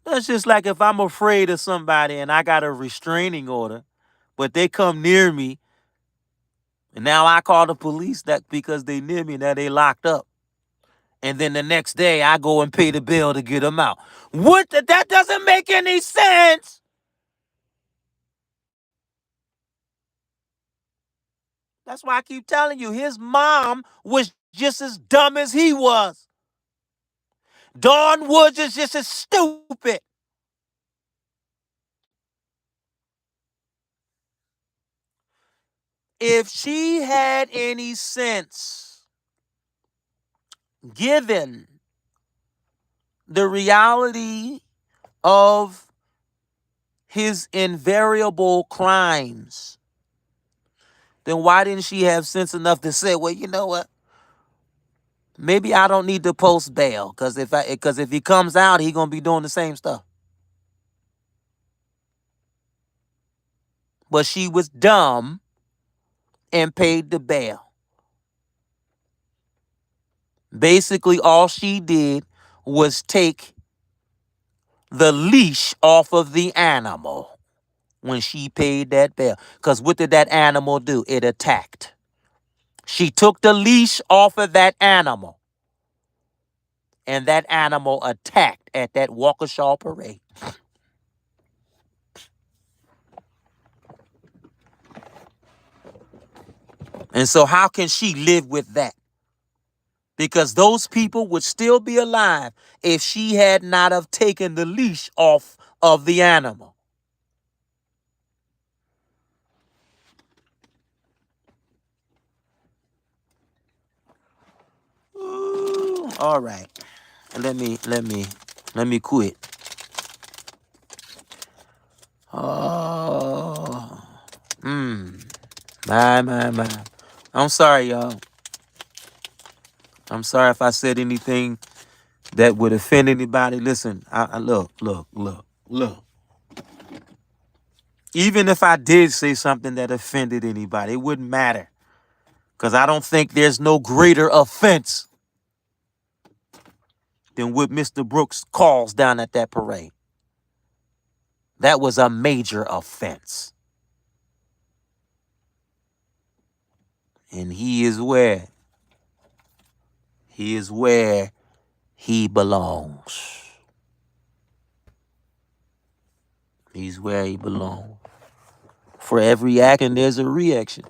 That's just like if I'm afraid of somebody and I got a restraining order, but they come near me, and now I call the police that because they near me, now they locked up. And then the next day I go and pay the bill to get them out. That doesn't make any sense. That's why I keep telling you, his mom was just as dumb as he was. Dawn Woods is just as stupid. If she had any sense, given the reality of his invariable crimes, then why didn't she have sense enough to say, well, you know what? Maybe I don't need to post bail because if he comes out, he gonna be doing the same stuff. But she was dumb and paid the bail. Basically, all she did was take the leash off of the animal when she paid that bail. Because what did that animal do? It attacked. She took the leash off of that animal, and that animal attacked at that Waukesha parade. And so how can she live with that? Because those people would still be alive if she had not have taken the leash off of the animal. Ooh, all right. Let me quit. Oh. My. I'm sorry, y'all. I'm sorry if I said anything that would offend anybody. Listen, I look. Even if I did say something that offended anybody, it wouldn't matter. Because I don't think there's no greater offense than what Mr. Brooks calls down at that parade. That was a major offense. And he is where he belongs. He's where he belongs. For every action, there's a reaction.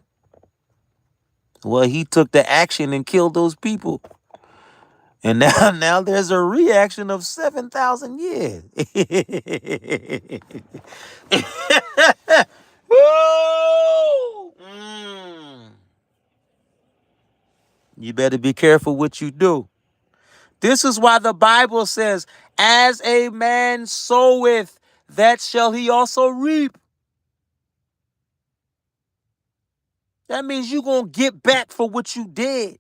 Well, he took the action and killed those people. And now there's a reaction of 7,000 years. Woo! You better be careful what you do. This is why the Bible says, as a man soweth, that shall he also reap. That means you're going to get back for what you did.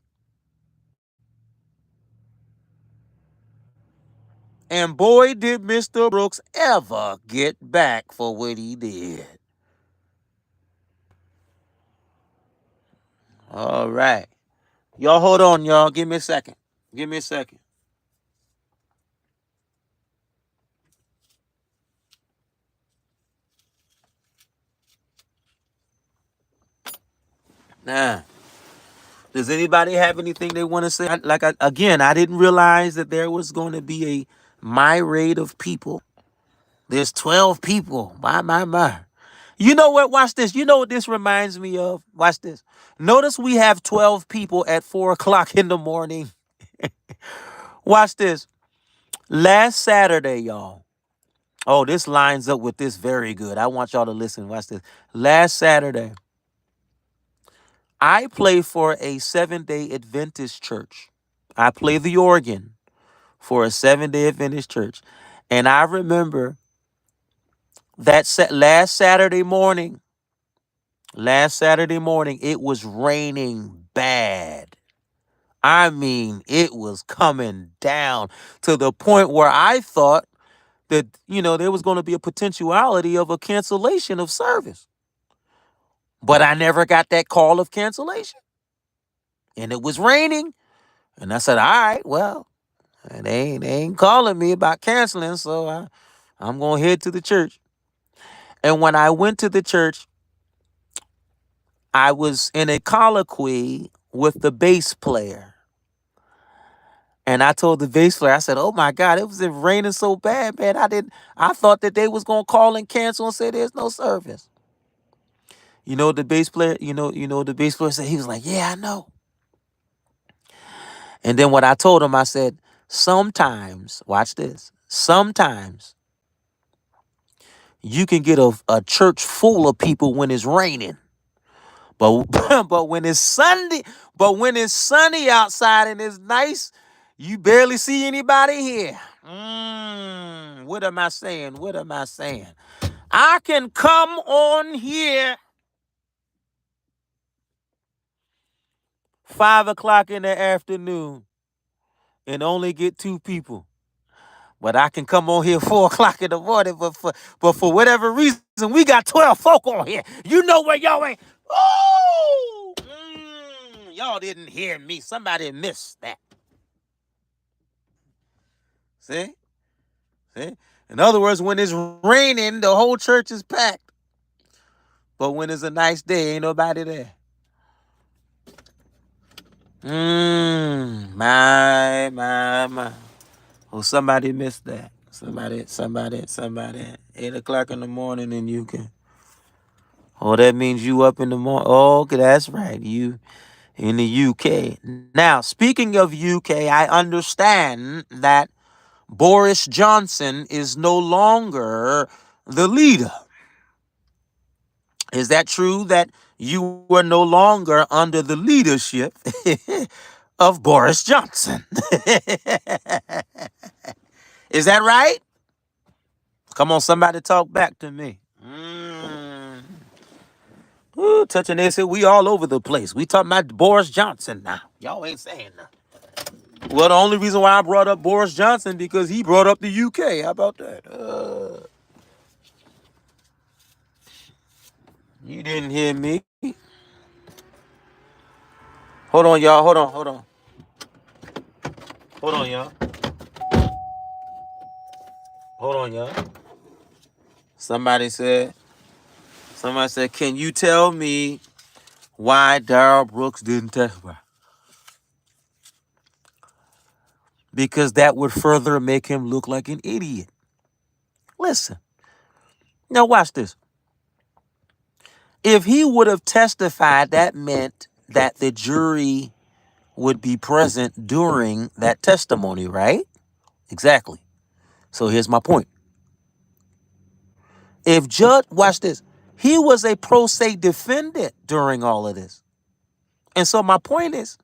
And boy, did Mr. Brooks ever get back for what he did. All right. Y'all hold on, y'all. Give me a second. Give me a second. Now, does anybody have anything they want to say? Again, I didn't realize that there was going to be a myriad of people. There's 12 people. My. You know what? Watch this. You know what this reminds me of? Watch this. Notice we have 12 people at 4 o'clock in the morning. Watch this. Last Saturday, y'all. Oh, this lines up with this very good. I want y'all to listen. Watch this. Last Saturday, I play for a 7-day Adventist church. I play the organ for a 7-day Adventist church. And I remember that last Saturday morning, it was raining bad. I mean, it was coming down to the point where I thought that, there was going to be a potentiality of a cancellation of service. But I never got that call of cancellation. And it was raining. And I said, all right, well, they ain't calling me about canceling, so I'm going to head to the church. And when I went to the church, I was in a colloquy with the bass player. And I told the bass player, I said, oh my God, it was raining so bad, man. I thought that they was going to call and cancel and say there's no service. The bass player, the bass player said, he was like, yeah, I know. And then what I told him, I said, sometimes, watch this, sometimes you can get a church full of people when it's raining. But but when it's sunny outside and it's nice, you barely see anybody here. What am I saying? What am I saying? I can come on here 5 o'clock in the afternoon and only get 2 people. But I can come on here 4 o'clock in the morning, but for whatever reason, we got 12 folk on here. You know where y'all ain't. Oh! Y'all didn't hear me. Somebody missed that. See? In other words, when it's raining, the whole church is packed. But when it's a nice day, ain't nobody there. My. Oh, somebody missed that. Somebody. 8 o'clock in the morning and you can. Oh, that means you up in the morning. Oh, okay, that's right. You in the UK. Now, speaking of UK, I understand that Boris Johnson is no longer the leader. Is that true that you were no longer under the leadership of Boris Johnson? Is that right? Come on, somebody talk back to me. Ooh, touching this, we all over the place. We talking about Boris Johnson now. Y'all ain't saying nothing. Well, the only reason why I brought up Boris Johnson because he brought up the UK. How about that? You didn't hear me. Hold on, y'all. Hold on. Hold on, y'all. Hold on, y'all. Somebody said, can you tell me why Darrel Brooks didn't testify? because that would further make him look like an idiot. Listen, now watch this. If he would have testified, that meant that the jury would be present during that testimony, right? Exactly. So here's my point. If watch this, he was a pro se defendant during all of this. And so my point is,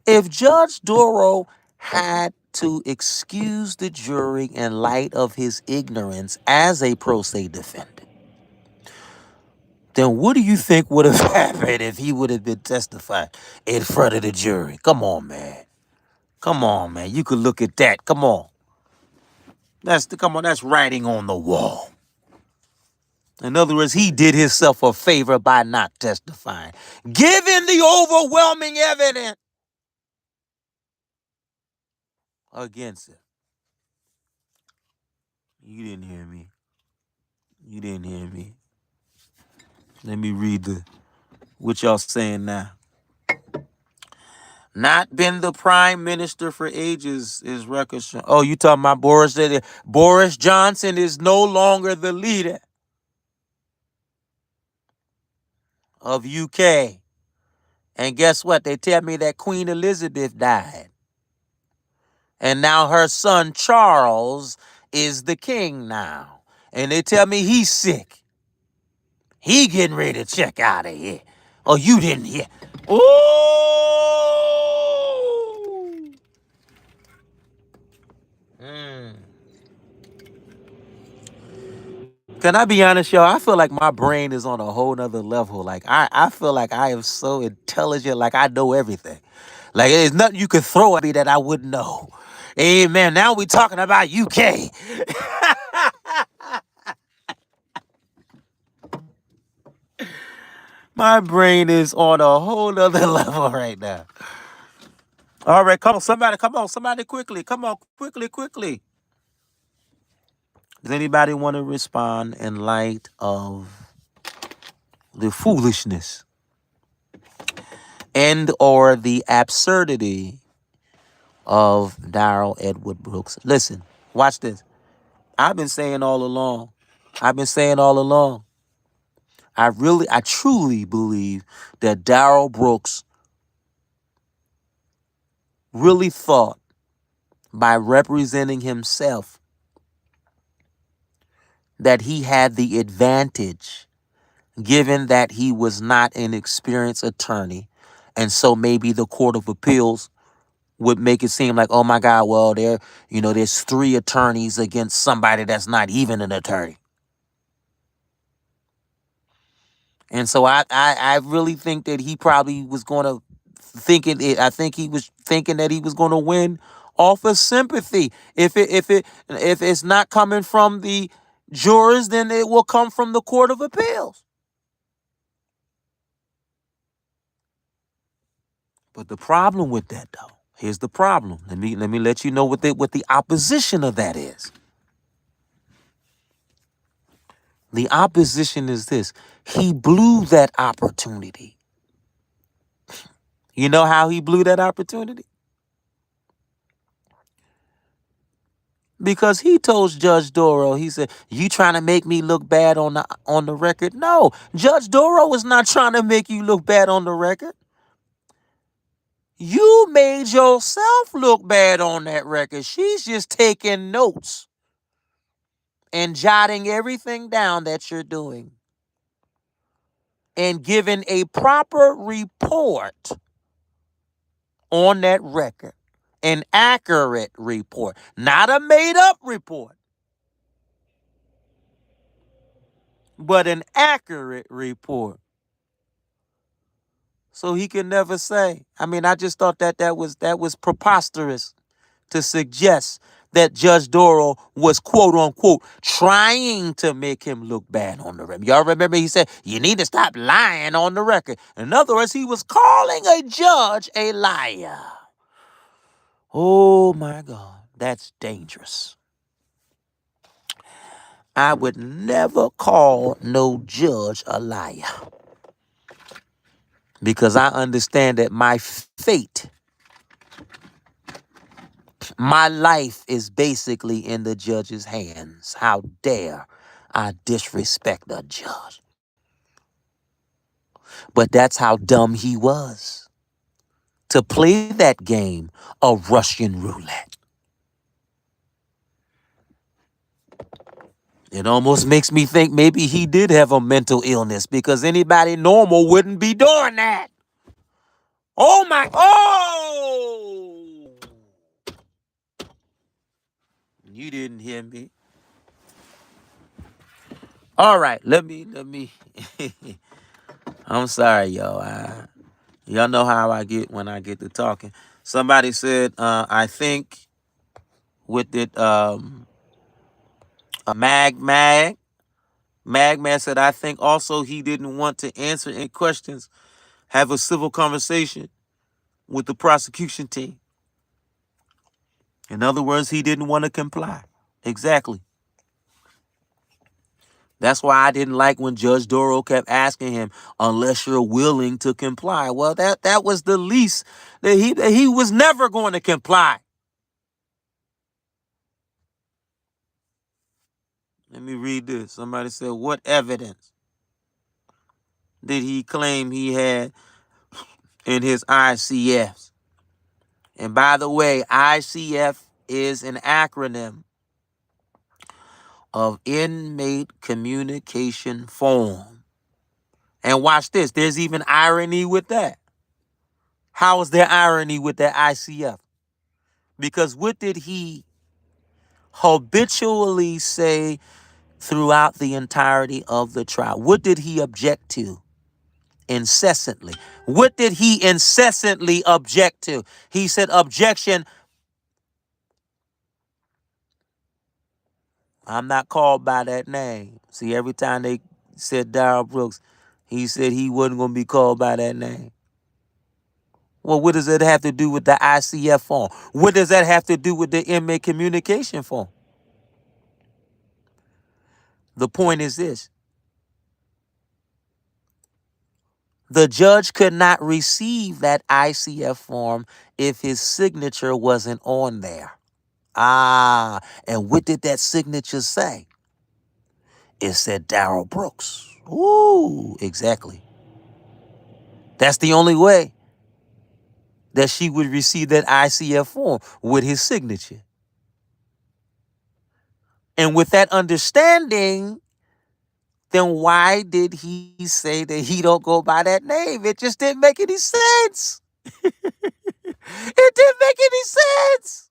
if Judge Doro had to excuse the jury in light of his ignorance as a pro se defendant, then what do you think would have happened if he would have been testifying in front of the jury? Come on, man. Come on, man. You could look at that. Come on. That's writing on the wall. In other words, he did himself a favor by not testifying, given the overwhelming evidence against him. You didn't hear me. You didn't hear me. Let me read what y'all saying now. Not been the prime minister for ages is record show. Oh, you talking about Boris? Boris Johnson is no longer the leader of UK. And guess what? They tell me that Queen Elizabeth died. And now her son Charles is the king now. And they tell me he's sick. He getting ready to check out of here. Oh, you didn't hear. Oh! Can I be honest, y'all? I feel like my brain is on a whole nother level. Like, I feel like I am so intelligent, like I know everything. Like, there's nothing you could throw at me that I wouldn't know. Amen. Now we talking about UK. My brain is on a whole nother level right now. All right, come on, somebody quickly. Come on, quickly. Does anybody want to respond in light of the foolishness and or the absurdity of Darrel Edward Brooks? Listen, watch this. I've been saying all along. I truly believe that Darrel Brooks really thought by representing himself that he had the advantage, given that he was not an experienced attorney. And so maybe the Court of Appeals would make it seem like, oh my God, well, there's 3 attorneys against somebody that's not even an attorney. And so I really think that he probably was going to I think he was thinking that he was going to win off of sympathy. If it's not coming from the jurors, then it will come from the Court of Appeals. But the problem with that, though, here's the problem. Let me let you know what the opposition of that is. The opposition is this: he blew that opportunity. You know how he blew that opportunity? Because he told Judge Doro, he said, "You trying to make me look bad on the record?" No, Judge Doro is not trying to make you look bad on the record. You made yourself look bad on that record. She's just taking notes and jotting everything down that you're doing and giving a proper report on that record. An accurate report, not a made-up report, but an accurate report. So he can never say. I mean, I just thought that was preposterous to suggest that Judge Doro was, quote unquote, trying to make him look bad on the record. Y'all remember he said, you need to stop lying on the record. In other words, he was calling a judge a liar. Oh my God, that's dangerous. I would never call no judge a liar, because I understand that my fate My life is basically in the judge's hands. How dare I disrespect a judge? But that's how dumb he was to play that game of Russian roulette. It almost makes me think maybe he did have a mental illness, because anybody normal wouldn't be doing that. Oh my, oh! You didn't hear me. All right, let me. I'm sorry, y'all. Y'all know how I get when I get to talking. Somebody said, I think with it, Magman said, I think also he didn't want to answer any questions, have a civil conversation with the prosecution team. In other words, he didn't want to comply. Exactly. That's why I didn't like when Judge Doro kept asking him, unless you're willing to comply. Well, that was the least that he was never going to comply. Let me read this. Somebody said, what evidence did he claim he had in his ICFs? And by the way, ICF is an acronym of Inmate Communication Form. And watch this. There's even irony with that. How is there irony with that ICF? Because what did he habitually say throughout the entirety of the trial? What did he object to incessantly? What did he incessantly object to? He said, objection, I'm not called by that name. See, every time they said Darrel Brooks, he said he wasn't going to be called by that name. Well, what does that have to do with the ICF form? What does that have to do with the inmate communication form? The point is this. The judge could not receive that ICF form if his signature wasn't on there. And what did that signature say? It said Darrel Brooks. Ooh, exactly. That's the only way that she would receive that ICF form, with his signature. And with that understanding, then why did he say that he don't go by that name? It just didn't make any sense. It didn't make any sense.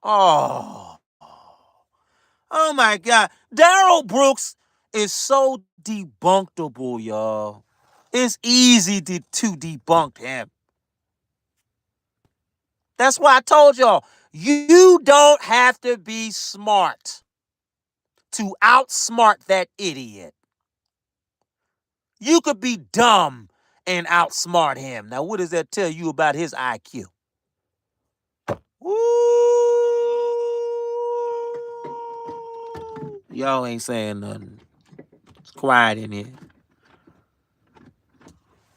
Oh my God. Darrel Brooks is so debunkable, y'all. It's easy to debunk him. That's why I told y'all, you don't have to be smart to outsmart that idiot. You could be dumb and outsmart him. Now, what does that tell you about his IQ? Woo! Y'all ain't saying nothing. It's quiet in here.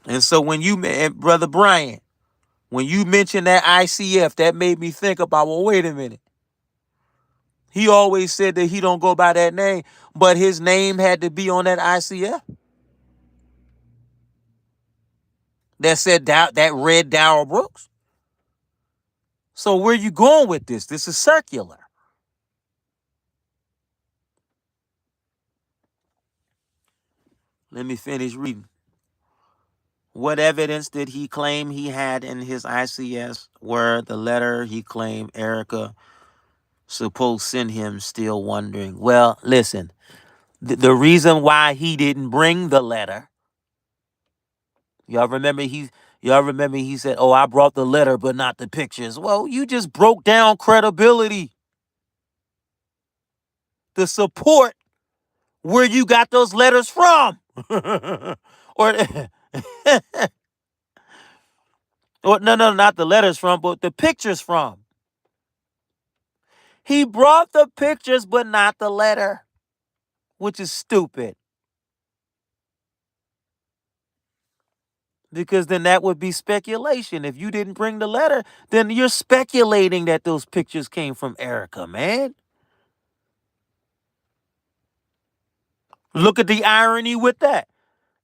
And so when you, Brother Brian, when you mentioned that ICF, that made me think about, well, wait a minute. He always said that he don't go by that name, but his name had to be on that ICF. That said that read Darrel Brooks. So where you going with this? This is circular. Let me finish reading. What evidence did he claim he had in his ICS where the letter he claimed Erica supposed send him still wondering? Well, listen, the reason why he didn't bring the letter, y'all remember he said, oh, I brought the letter but not the pictures. Well, you just broke down credibility. The support where you got those letters from. or no, not the letters from, but the pictures from. He brought the pictures, but not the letter, which is stupid. Because then that would be speculation. If you didn't bring the letter, then you're speculating that those pictures came from Erica, man. Look at the irony with that.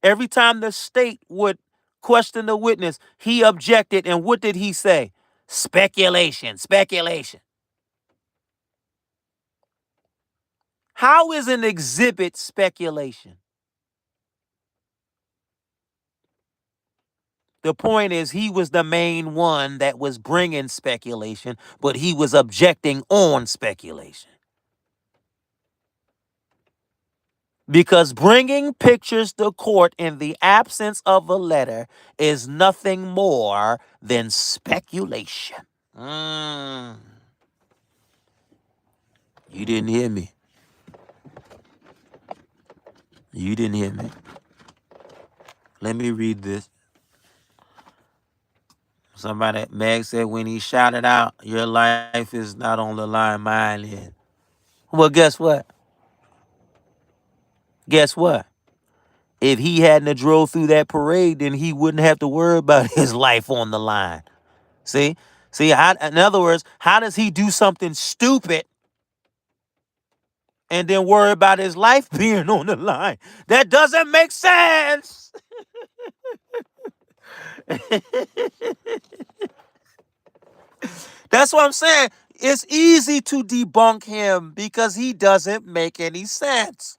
Every time the state would question the witness, he objected. And what did he say? Speculation, speculation. How is an exhibit speculation? The point is, he was the main one that was bringing speculation, but he was objecting on speculation. Because bringing pictures to court in the absence of a letter is nothing more than speculation. Mm, you didn't hear me. You didn't hear me. Let me read this. Somebody, Meg said, when he shouted out, your life is not on the line, mine is. Well, guess what? Guess what? If he hadn't have drove through that parade, then he wouldn't have to worry about his life on the line. See? See, in other words, how does he do something stupid and then worry about his life being on the line? That doesn't make sense. That's what I'm saying. It's easy to debunk him because he doesn't make any sense.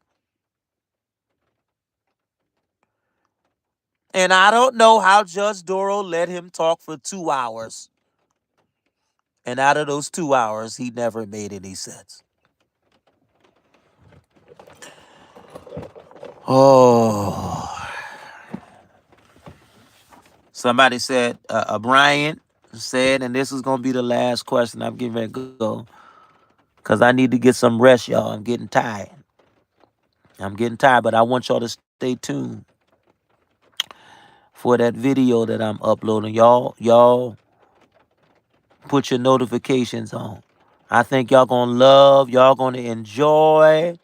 And I don't know how Judge Doro let him talk for 2 hours. And out of those 2 hours, he never made any sense. Oh. Somebody said, Brian said, and this is going to be the last question. I'm getting ready to go because I need to get some rest, y'all. I'm getting tired. But I want y'all to stay tuned for that video that I'm uploading. Y'all put your notifications on. I think y'all going to enjoy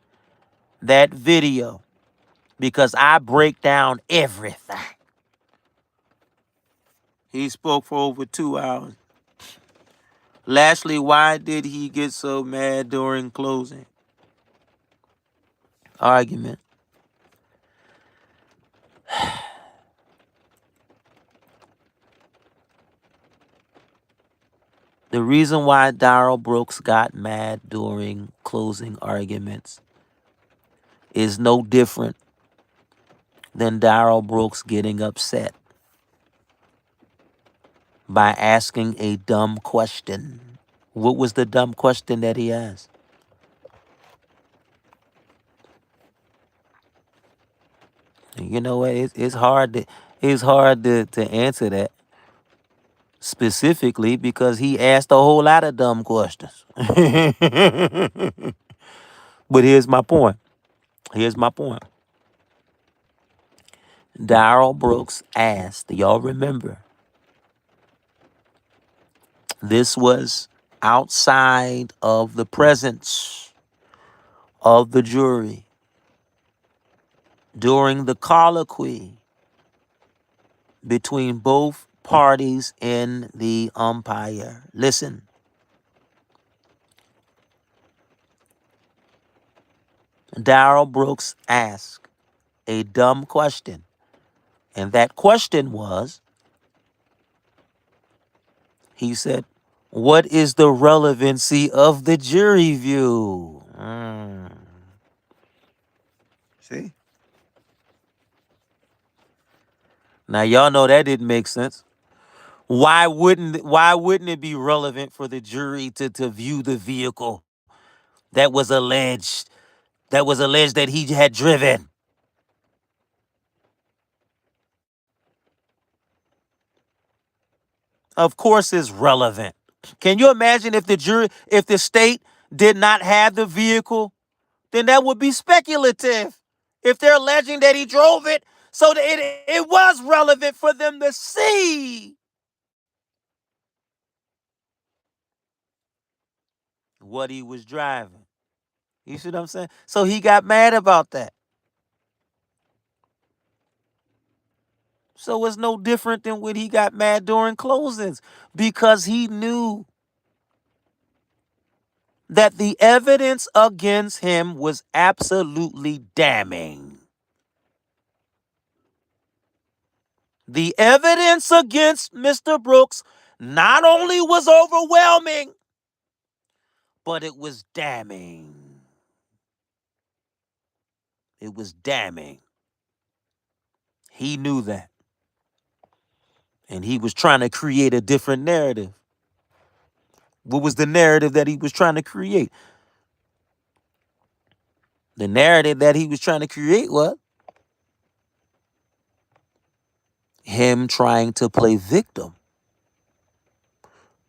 that video because I break down everything. He spoke for over 2 hours. Lastly, why did he get so mad during closing argument? The reason why Darrel Brooks got mad during closing arguments is no different than Darrel Brooks getting upset by asking a dumb question. What was the dumb question that he asked? You know what? It's hard to answer that specifically because he asked a whole lot of dumb questions. But here's my point. Darrel Brooks asked, y'all remember, this was outside of the presence of the jury during the colloquy between both parties in the umpire. Listen. Darrel Brooks asked a dumb question. And that question was, he said, what is the relevancy of the jury view? See? Now y'all know that didn't make sense. Why wouldn't it be relevant for the jury to view the vehicle that was alleged that he had driven? Of course it's relevant. Can you imagine if the state did not have the vehicle? Then that would be speculative. If they're alleging that he drove it, so that it was relevant for them to see what he was driving. You see what I'm saying? So he got mad about that. So it's no different than when he got mad during closings, because he knew that the evidence against him was absolutely damning. The evidence against Mr. Brooks not only was overwhelming, but it was damning. It was damning. He knew that. And he was trying to create a different narrative. What was the narrative that he was trying to create? The narrative that he was trying to create was him trying to play victim.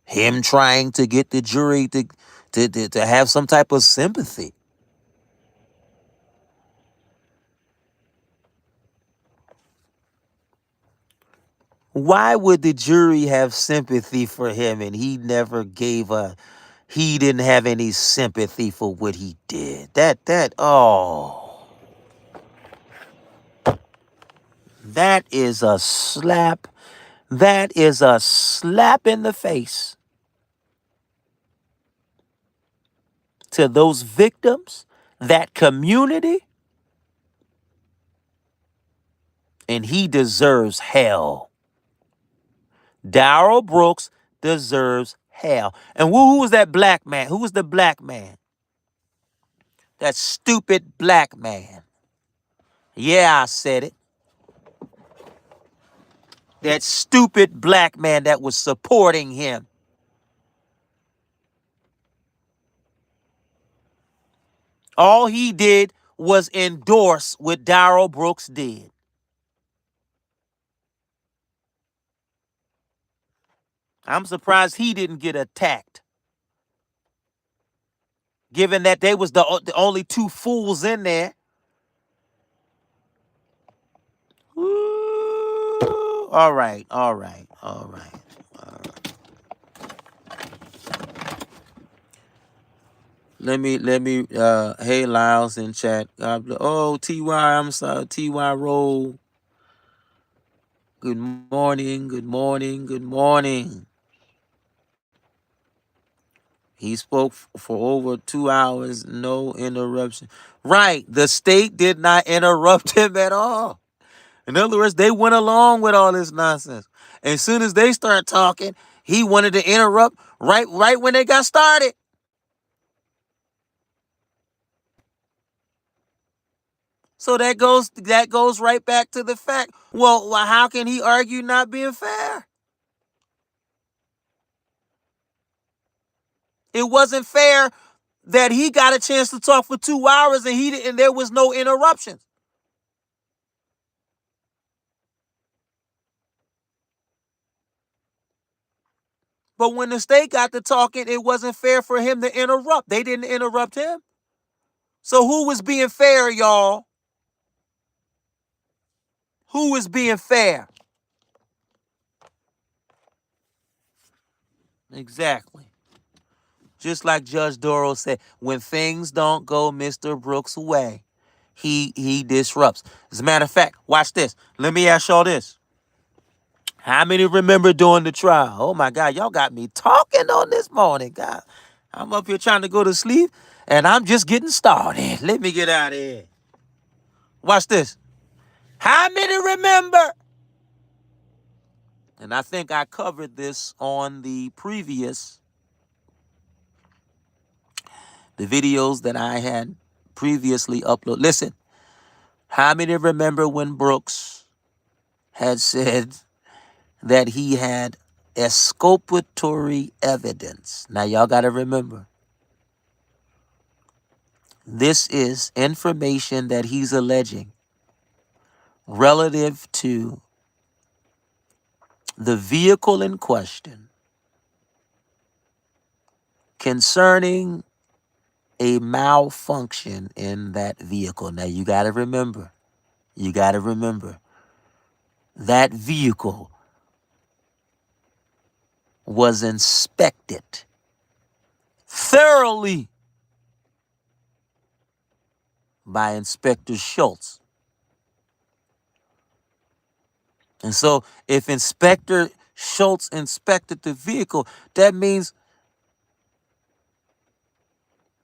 Him trying to get the jury to have some type of sympathy. Why would the jury have sympathy for him and he didn't have any sympathy for what he did? That is a slap. That is a slap in the face to those victims, that community, and he deserves hell. Darrel Brooks deserves hell. And who was that black man? Who was the black man? That stupid black man. Yeah, I said it. That stupid black man that was supporting him. All he did was endorse what Darrel Brooks did. I'm surprised he didn't get attacked, given that they was the only two fools in there. Ooh, all right. Let me hey Lyles in chat. God bless. Oh, TY, I'm sorry, TY Roll. Good morning, good morning, good morning. He spoke for over 2 hours, no interruption. Right, the state did not interrupt him at all. In other words, they went along with all this nonsense. As soon as they start talking, he wanted to interrupt right when they got started. So that goes right back to the fact. Well, how can he argue not being fair? It wasn't fair that he got a chance to talk for 2 hours and there was no interruptions. But when the state got to talking, it wasn't fair for him to interrupt. They didn't interrupt him. So who was being fair, y'all? Who was being fair? Exactly. Just like Judge Doro said, when things don't go Mr. Brooks' way, he disrupts. As a matter of fact, watch this. Let me ask y'all this. How many remember during the trial? Oh my God, y'all got me talking on this morning, God. I'm up here trying to go to sleep, and I'm just getting started. Let me get out of here. Watch this. How many remember? And I think I covered this on the videos that I had previously uploaded. Listen, how many remember when Brooks had said that he had exculpatory evidence? Now, y'all got to remember, this is information that he's alleging relative to the vehicle in question concerning a malfunction in that vehicle. Now, you got to remember, that vehicle was inspected thoroughly by Inspector Schultz. And so if Inspector Schultz inspected the vehicle, that means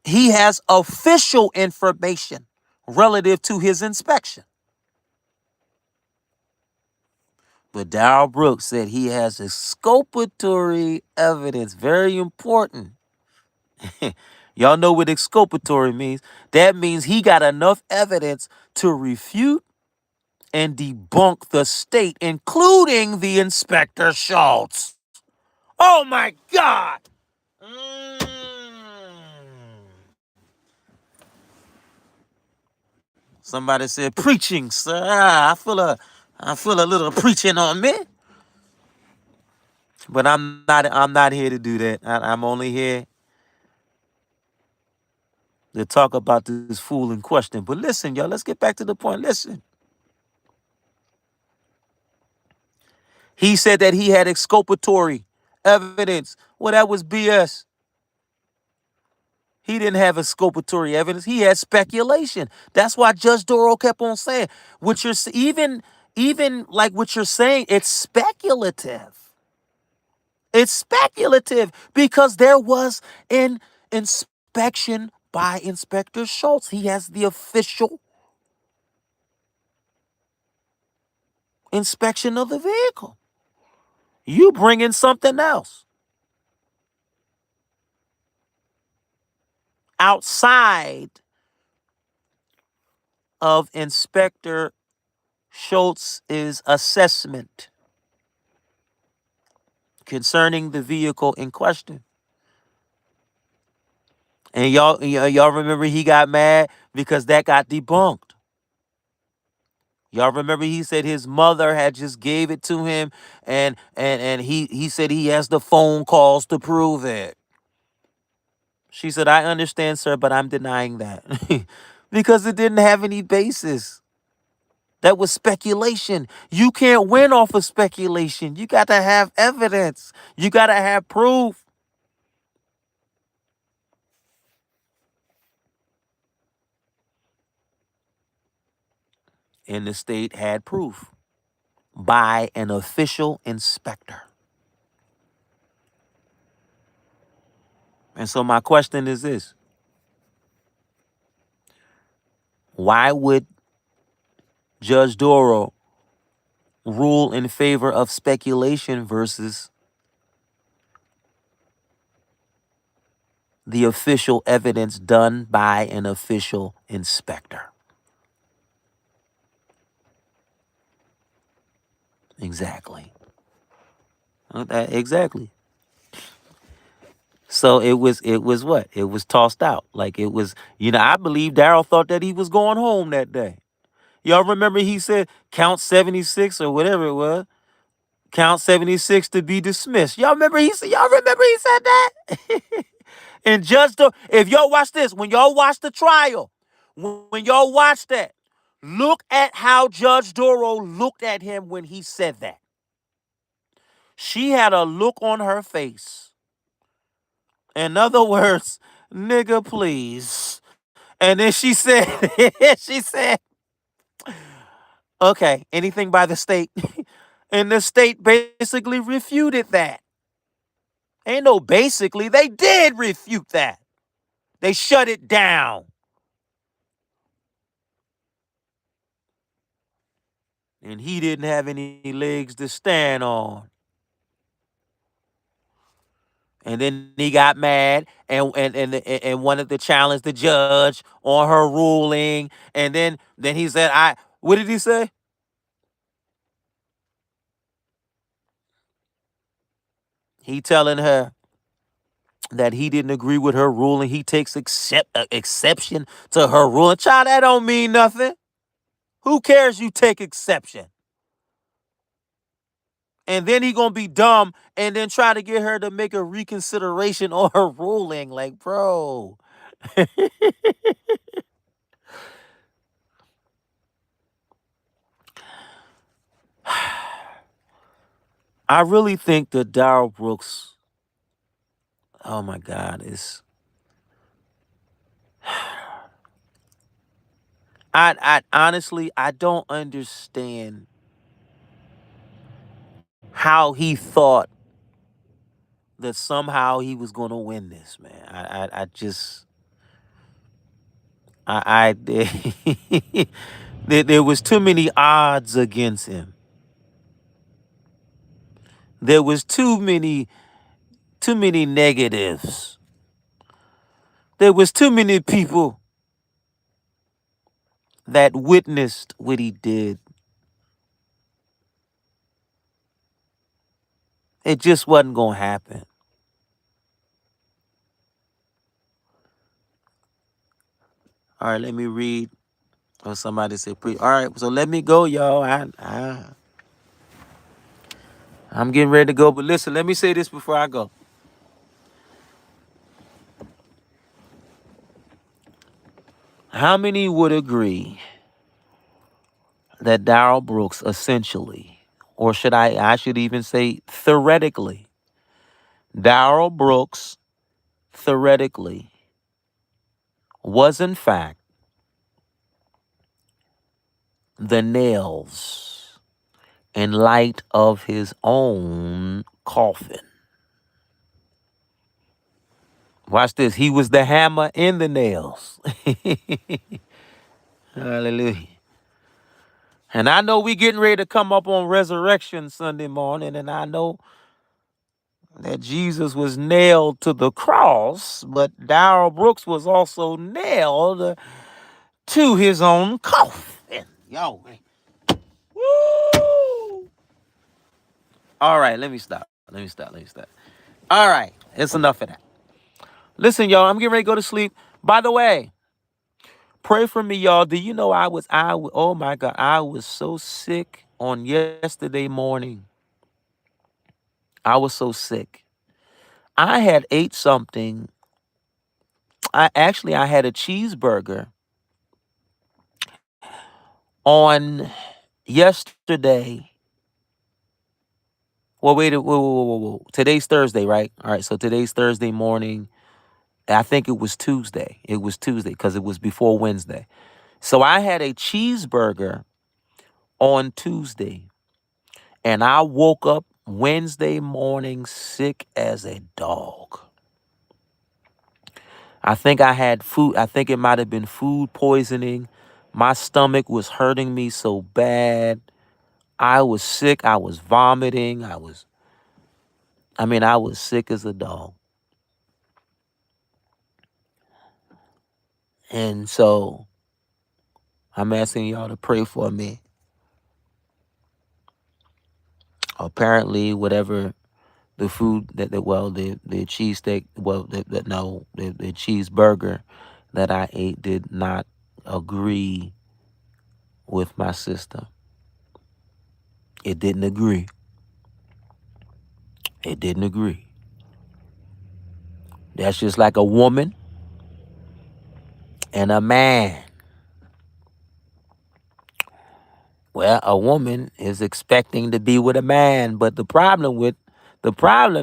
he has official information relative to his inspection. But Darrel Brooks said he has exculpatory evidence. Very important. Y'all know what exculpatory means. That means he got enough evidence to refute and debunk the state, including the Inspector Schultz. Oh my God! Somebody said preaching, sir. I feel a little preaching on me. But I'm not here to do that. I'm only here to talk about this fool in question. But listen, y'all, let's get back to the point. Listen. He said that he had exculpatory evidence. Well, that was BS. He didn't have exculpatory evidence. He had speculation. That's why Judge Doro kept on saying, what you're even like what you're saying, it's speculative. It's speculative because there was an inspection by Inspector Schultz. He has the official inspection of the vehicle. You bring in something else outside of Inspector Schultz's assessment concerning the vehicle in question. And y'all remember he got mad because that got debunked. Y'all remember he said his mother had just gave it to him and he said he has the phone calls to prove it. She said, I understand, sir, but I'm denying that. Because it didn't have any basis. That was speculation. You can't win off of speculation. You got to have evidence. You got to have proof. And the state had proof by an official inspector. And so my question is this. Why would Judge Doro rule in favor of speculation versus the official evidence done by an official inspector? Exactly. Exactly. So it was what? It was tossed out. Like it was, I believe Darrell thought that he was going home that day. Y'all remember he said count 76 or whatever it was. Count 76 to be dismissed. Y'all remember he said that? And if y'all watch this, when y'all watch the trial, when y'all watch that, look at how Judge Doro looked at him when he said that. She had a look on her face. In other words, nigga, please. And then she said, she said, okay, anything by the state. And the state basically refuted that. Ain't no basically, they did refute that. They shut it down. And he didn't have any legs to stand on. And then he got mad and wanted to challenge the judge on her ruling. And then he said, what did he say? He telling her that he didn't agree with her ruling. He takes exception to her ruling. Child, that don't mean nothing. Who cares you take exception? And then he gonna be dumb and then try to get her to make a reconsideration on her ruling. Like, bro. I really think that Darrell Brooks, oh my God, is I honestly I don't understand how he thought that somehow he was going to win this, man. I just, there was too many odds against him. There was too many negatives. There was too many people that witnessed what he did. It just wasn't going to happen. All right, let me read. Or somebody said, all right, so let me go, y'all. I'm getting ready to go. But listen, let me say this before I go. How many would agree that Darrel Brooks essentially, or I should even say theoretically, Darrel Brooks theoretically was in fact the nails in light of his own coffin? Watch this. He was the hammer in the nails. Hallelujah. And I know we getting ready to come up on Resurrection Sunday morning, and I know that Jesus was nailed to the cross, but Darrel Brooks was also nailed to his own coffin. Yo, man. Woo! All right, let me stop. All right, it's enough of that. Listen, y'all, I'm getting ready to go to sleep. By the way, pray for me, y'all. Do you know oh my God, I was so sick on yesterday morning. I was so sick. I had ate something. I had a cheeseburger on yesterday. Well, wait, whoa. Today's Thursday, right? All right, so today's Thursday morning. I think it was Tuesday. It was Tuesday because it was before Wednesday. So I had a cheeseburger on Tuesday, and I woke up Wednesday morning sick as a dog. I think I had food. I think it might have been food poisoning. My stomach was hurting me so bad. I was sick. I was vomiting. I was sick as a dog. And so I'm asking y'all to pray for me. Apparently, whatever the food the cheesesteak, the cheeseburger that I ate did not agree with my system. It didn't agree. It didn't agree. That's just like a woman and a man. Well, a woman is expecting to be with a man, but the problem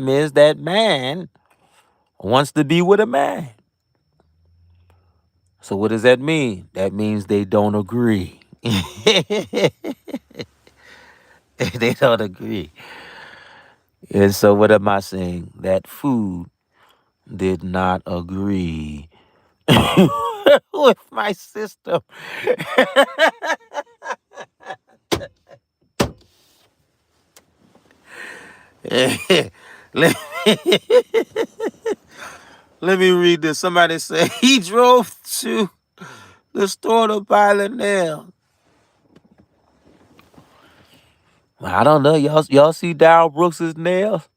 is that man wants to be with a man. So what does that mean? That means they don't agree. They don't agree. And so what am I saying? That food did not agree with my system. let, let me read this. Somebody said he drove to the store to buy the nail. Well, I don't know. Y'all see Darrel Brooks's nails?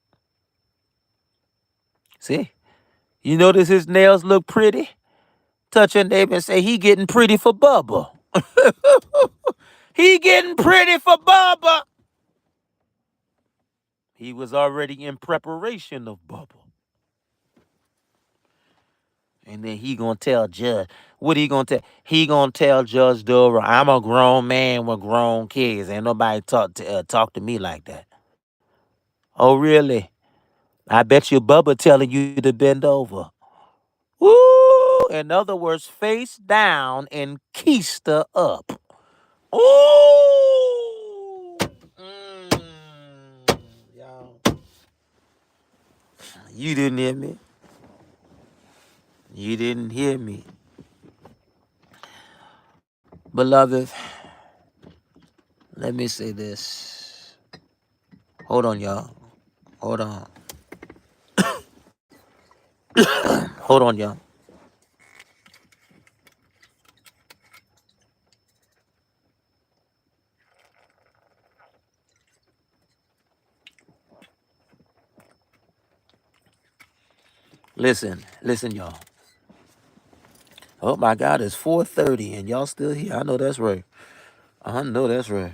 See? You notice his nails look pretty? Touch your neighbor and say, he getting pretty for Bubba. He getting pretty for Bubba. He was already in preparation of Bubba. And then he gonna tell Judge, what he gonna tell? He gonna tell Judge Doro, I'm a grown man with grown kids. Ain't nobody talk to me like that. Oh, really? I bet you Bubba telling you to bend over. Woo! In other words, face down and keister up. Ooh! You didn't hear me. You didn't hear me. Beloved, let me say this. Hold on, y'all. Hold on. Hold on, y'all. Listen, y'all. Oh my God, it's 4:30 and y'all still here. I know that's right. I know that's right.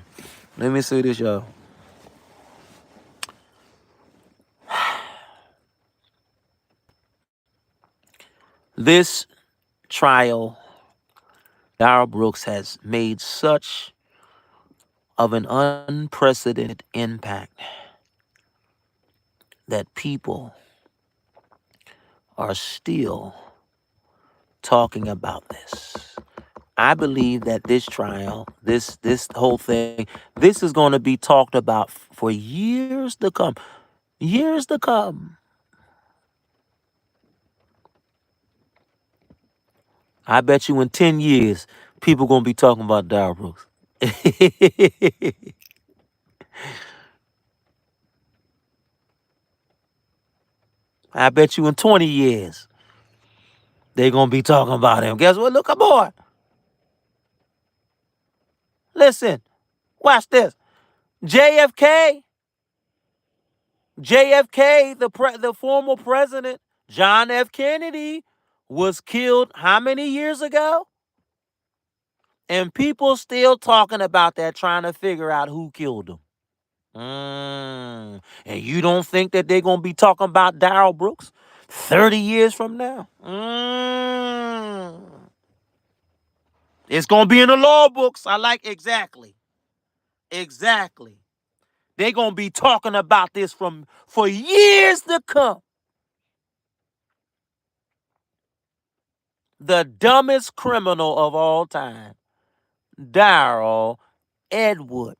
Let me say this, y'all. This trial, Darrel Brooks has made such of an unprecedented impact that people are still talking about this. I believe that this trial, this whole thing, this is going to be talked about for years to come. Years to come. I bet you in 10 years, people going to be talking about Darrel Brooks. I bet you in 20 years, they're going to be talking about him. Guess what? Look, come on. Listen, watch this. JFK, the former president, John F. Kennedy, was killed how many years ago? And people still talking about that, trying to figure out who killed him. And you don't think that they're going to be talking about Darrel Brooks 30 years from now? It's going to be in the law books. I like exactly. Exactly. They're going to be talking about this for years to come. The dumbest criminal of all time, Darrell Edward.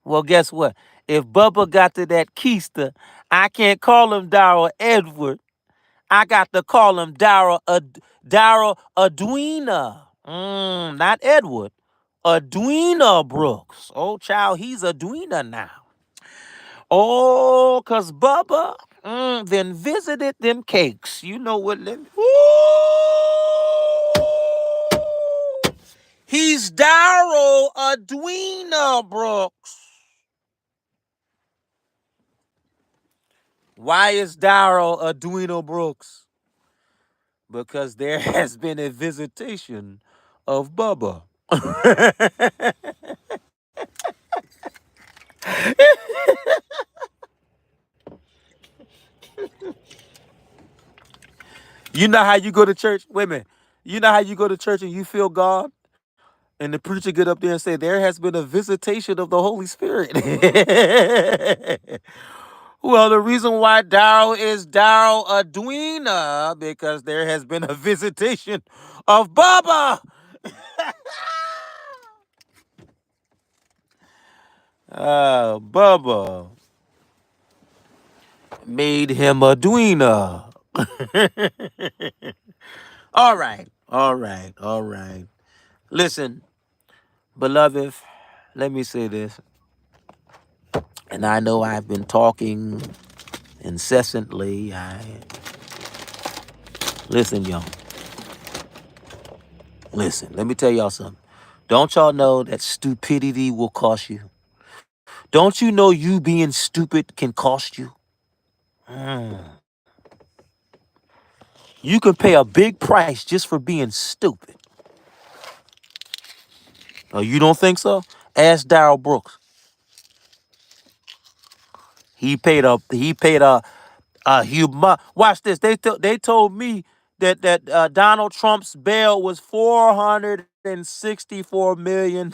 Well, guess what? If Bubba got to that keister, I can't call him Darrell Edward. I got to call him Darrell Adwina. Not Edward. Adwina Brooks. Oh, child, he's Adwina now. Oh, because Bubba then visited them cakes. You know what? He's Darrell Adwina Brooks. Why is Darrell Adwina Brooks? Because there has been a visitation of Bubba. You know how you go to church? Wait a minute. You know how you go to church and you feel God? And the preacher get up there and say, there has been a visitation of the Holy Spirit. Well, the reason why Darrell is Darrell Adwina, because there has been a visitation of Bubba. Bubba made him Adwina. All right, all right, all right. Listen, beloved, let me say this. And I know I've been talking incessantly. Listen, y'all. Listen, let me tell y'all something. Don't y'all know that stupidity will cost you? Don't you know you being stupid can cost you? You can pay a big price just for being stupid. Oh, you don't think so? Ask Darrel Brooks. He paid a watch this. They told me that Donald Trump's bail was $464 million.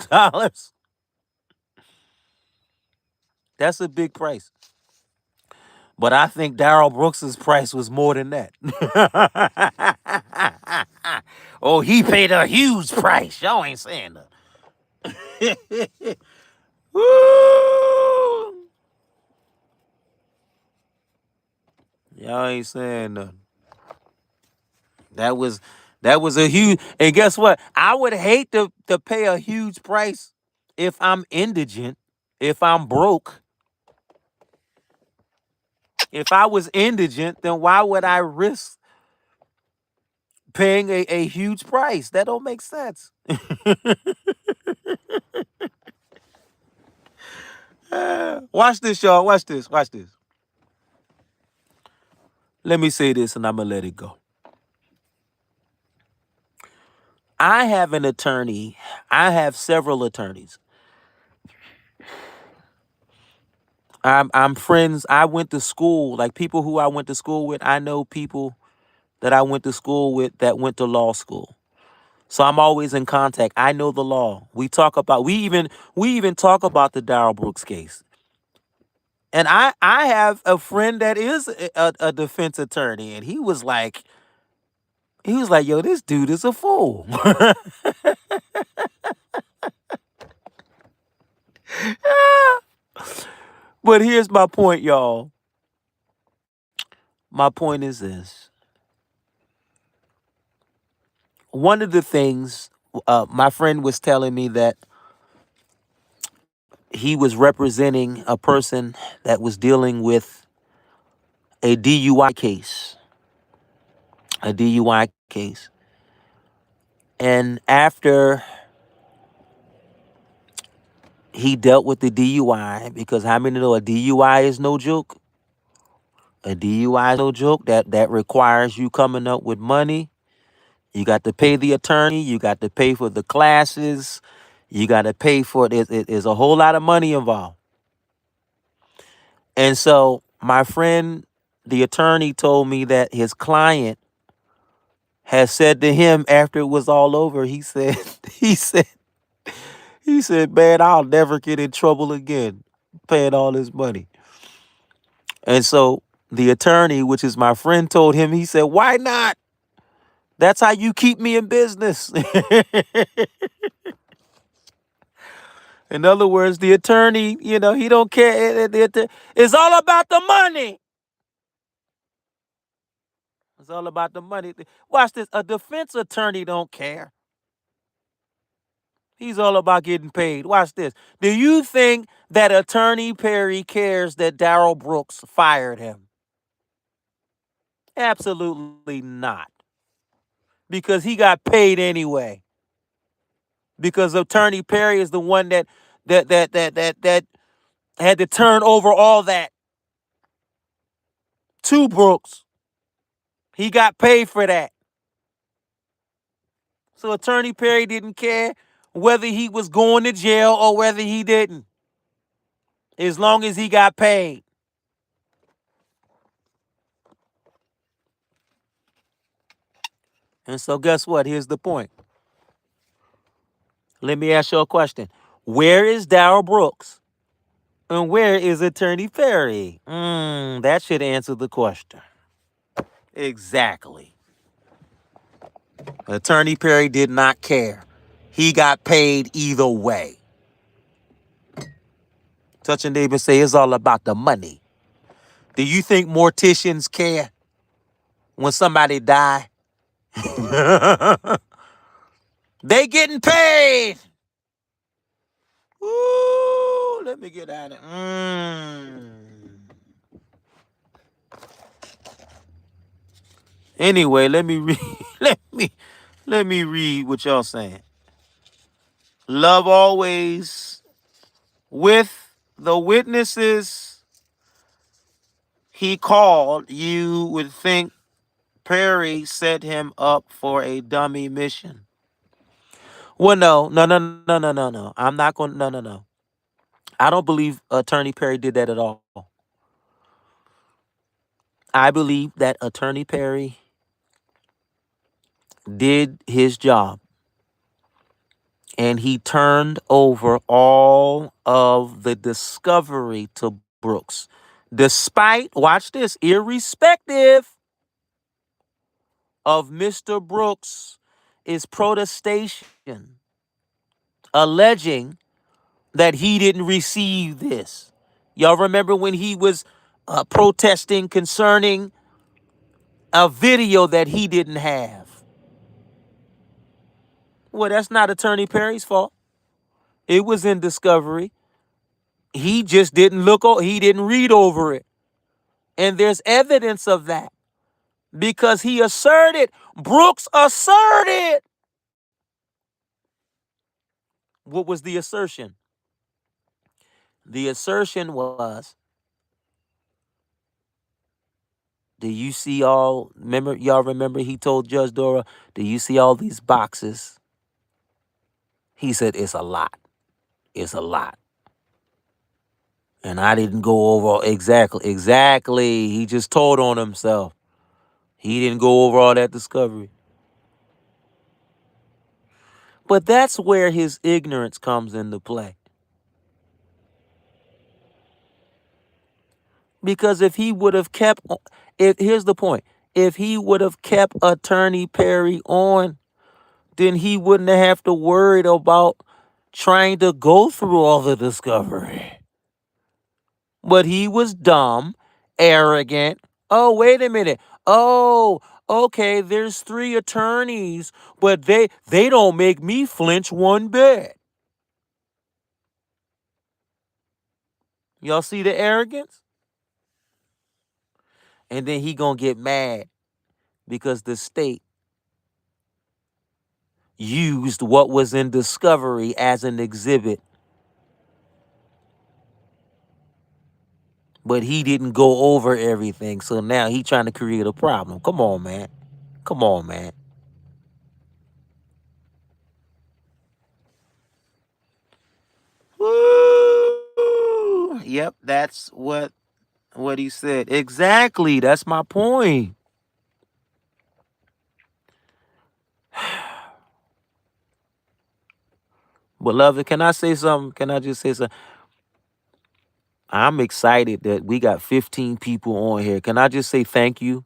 That's a big price. But I think Darrel Brooks's price was more than that. Oh, he paid a huge price. Y'all ain't saying that. Woo! Y'all ain't saying nothing. That was that was a huge. And guess what? I would hate to pay a huge price if I'm indigent, if I'm broke. If I was indigent, then why would I risk paying a huge price? That don't make sense. Watch this, y'all. Watch this. Watch this. Let me say this and I'm going to let it go. I have an attorney. I have several attorneys. I'm friends. I went to school, like people who I went to school with. I know people that I went to school with that went to law school. So I'm always in contact. I know the law. We even talk about the Darrel Brooks case. And I have a friend that is a defense attorney, and he was like, yo, this dude is a fool. But here's my point, y'all. My point is this. One of the things my friend was telling me that he was representing a person that was dealing with a DUI case, a DUI case. And after he dealt with the DUI, because how many know a DUI is no joke? A DUI is no joke. That requires you coming up with money. You got to pay the attorney. You got to pay for the classes. You got to pay for it. There's a whole lot of money involved. And so my friend, the attorney, told me that his client has said to him after it was all over, he said, he said, he said, man, I'll never get in trouble again paying all this money. And so the attorney, which is my friend, told him, he said, why not? That's how you keep me in business. In other words, the attorney, he don't care. It's all about the money. It's all about the money. Watch this. A defense attorney don't care. He's all about getting paid. Watch this. Do you think that Attorney Perry cares that Darrel Brooks fired him? Absolutely not. Because he got paid anyway. Because Attorney Perry is the one that had to turn over all that to Brooks. He got paid for that. So Attorney Perry didn't care whether he was going to jail or whether he didn't, as long as he got paid. And so guess what? Here's the point. Let me ask you a question. Where is Darrel Brooks? And where is Attorney Perry? That should answer the question. Exactly. Attorney Perry did not care. He got paid either way. Touch a neighbor, say it's all about the money. Do you think morticians care when somebody die? They getting paid. Ooh, let me get out of it. Anyway, let me read. let me read what y'all saying. Love always with the witnesses he called. You would think Perry set him up for a dummy mission. Well, no. I'm not going. No. I don't believe Attorney Perry did that at all. I believe that Attorney Perry did his job and he turned over all of the discovery to Brooks. Despite, watch this, irrespective of Mr. Brooks' protestation, alleging that he didn't receive this. Y'all remember when he was protesting concerning a video that he didn't have. Well, that's not Attorney Perry's fault. It was in discovery. He just didn't he didn't read over it. And there's evidence of that because he asserted, Brooks asserted. What was the assertion? The assertion was, do you see y'all remember he told Judge Doro, do you see all these boxes? He said, it's a lot. It's a lot. And I didn't go over exactly. He just told on himself. He didn't go over all that discovery. But that's where his ignorance comes into play. Because if he would have here's the point, if he would have kept Attorney Perry on, then he wouldn't have to worry about trying to go through all the discovery. But he was dumb, arrogant. Oh, wait a minute. Oh, okay, there's 3 attorneys, but they don't make me flinch one bit. Y'all see the arrogance? And then he gonna get mad because the state used what was in discovery as an exhibit. But he didn't go over everything. So now he trying to create a problem. Come on, man. Come on, man. Woo! Yep, that's what he said. Exactly. That's my point. Beloved, can I say something? Can I just say something? I'm excited that we got 15 people on here. Can I just say thank you?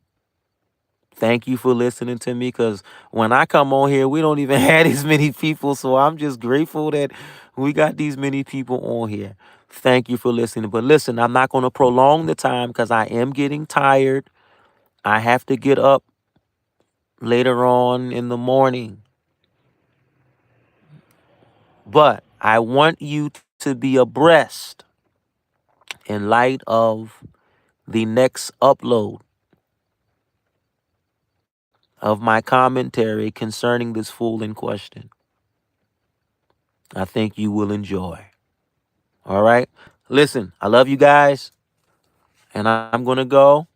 Thank you for listening to me, because when I come on here, we don't even have as many people. So I'm just grateful that we got these many people on here. Thank you for listening. But listen, I'm not going to prolong the time because I am getting tired. I have to get up later on in the morning. But I want you to be abreast in light of the next upload of my commentary concerning this fool in question. I think you will enjoy. All right? Listen, I love you guys, and I'm going to go.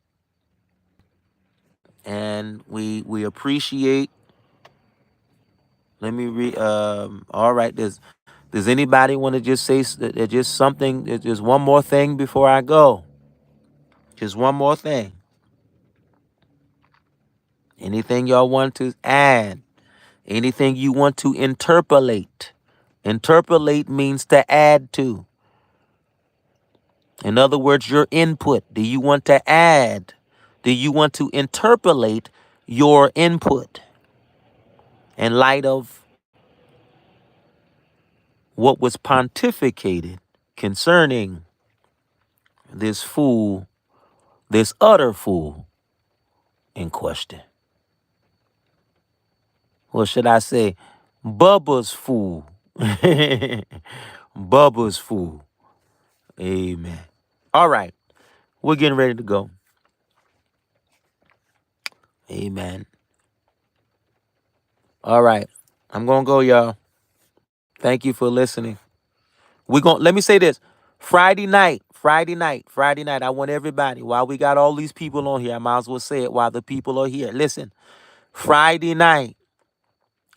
And we appreciate. Let me read. All right. Does anybody want to just say just something? Just one more thing before I go. Just one more thing. Anything y'all want to add? Anything you want to interpolate? Interpolate means to add to. In other words, your input. Do you want to add? Do you want to interpolate your input in light of what was pontificated concerning this fool, this utter fool in question? Or should I say, Bubba's fool? Bubba's fool. Amen. All right. We're getting ready to go. Amen. All right. I'm going to go, y'all. Thank you for listening. Let me say this. Friday night. I want everybody, while we got all these people on here, I might as well say it while the people are here. Listen, Friday night,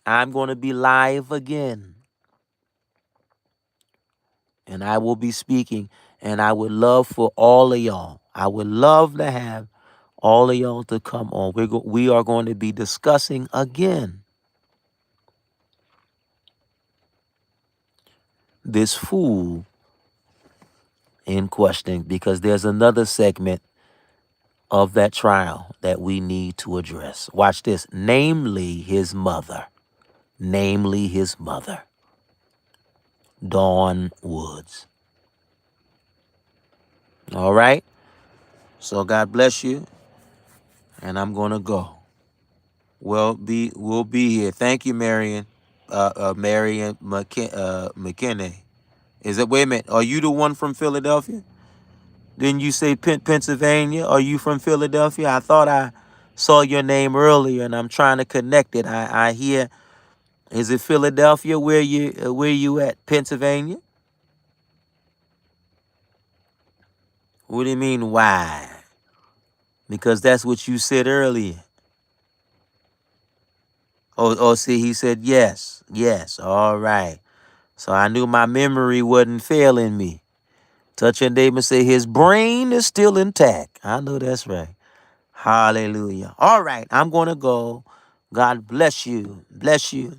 I'm going to be live again. And I will be speaking. And I would love for all of y'all. I would love to have all of y'all to come on. We are going to be discussing again this fool in question, because there's another segment of that trial that we need to address. Watch this. Namely his mother. Dawn Woods. All right. So God bless you. And I'm gonna go. We'll be here. Thank you, Marion. Marion McKinney. Is it? Wait a minute. Are you the one from Philadelphia? Didn't you say Pennsylvania? Are you from Philadelphia? I thought I saw your name earlier, and I'm trying to connect it. I hear. Is it Philadelphia? Where you at? Pennsylvania? What do you mean? Why? Because that's what you said earlier. Oh, see, he said yes, yes. All right. So I knew my memory wasn't failing me. Touch your neighbor and say his brain is still intact. I know that's right. Hallelujah. All right, I'm gonna go. God bless you. Bless you.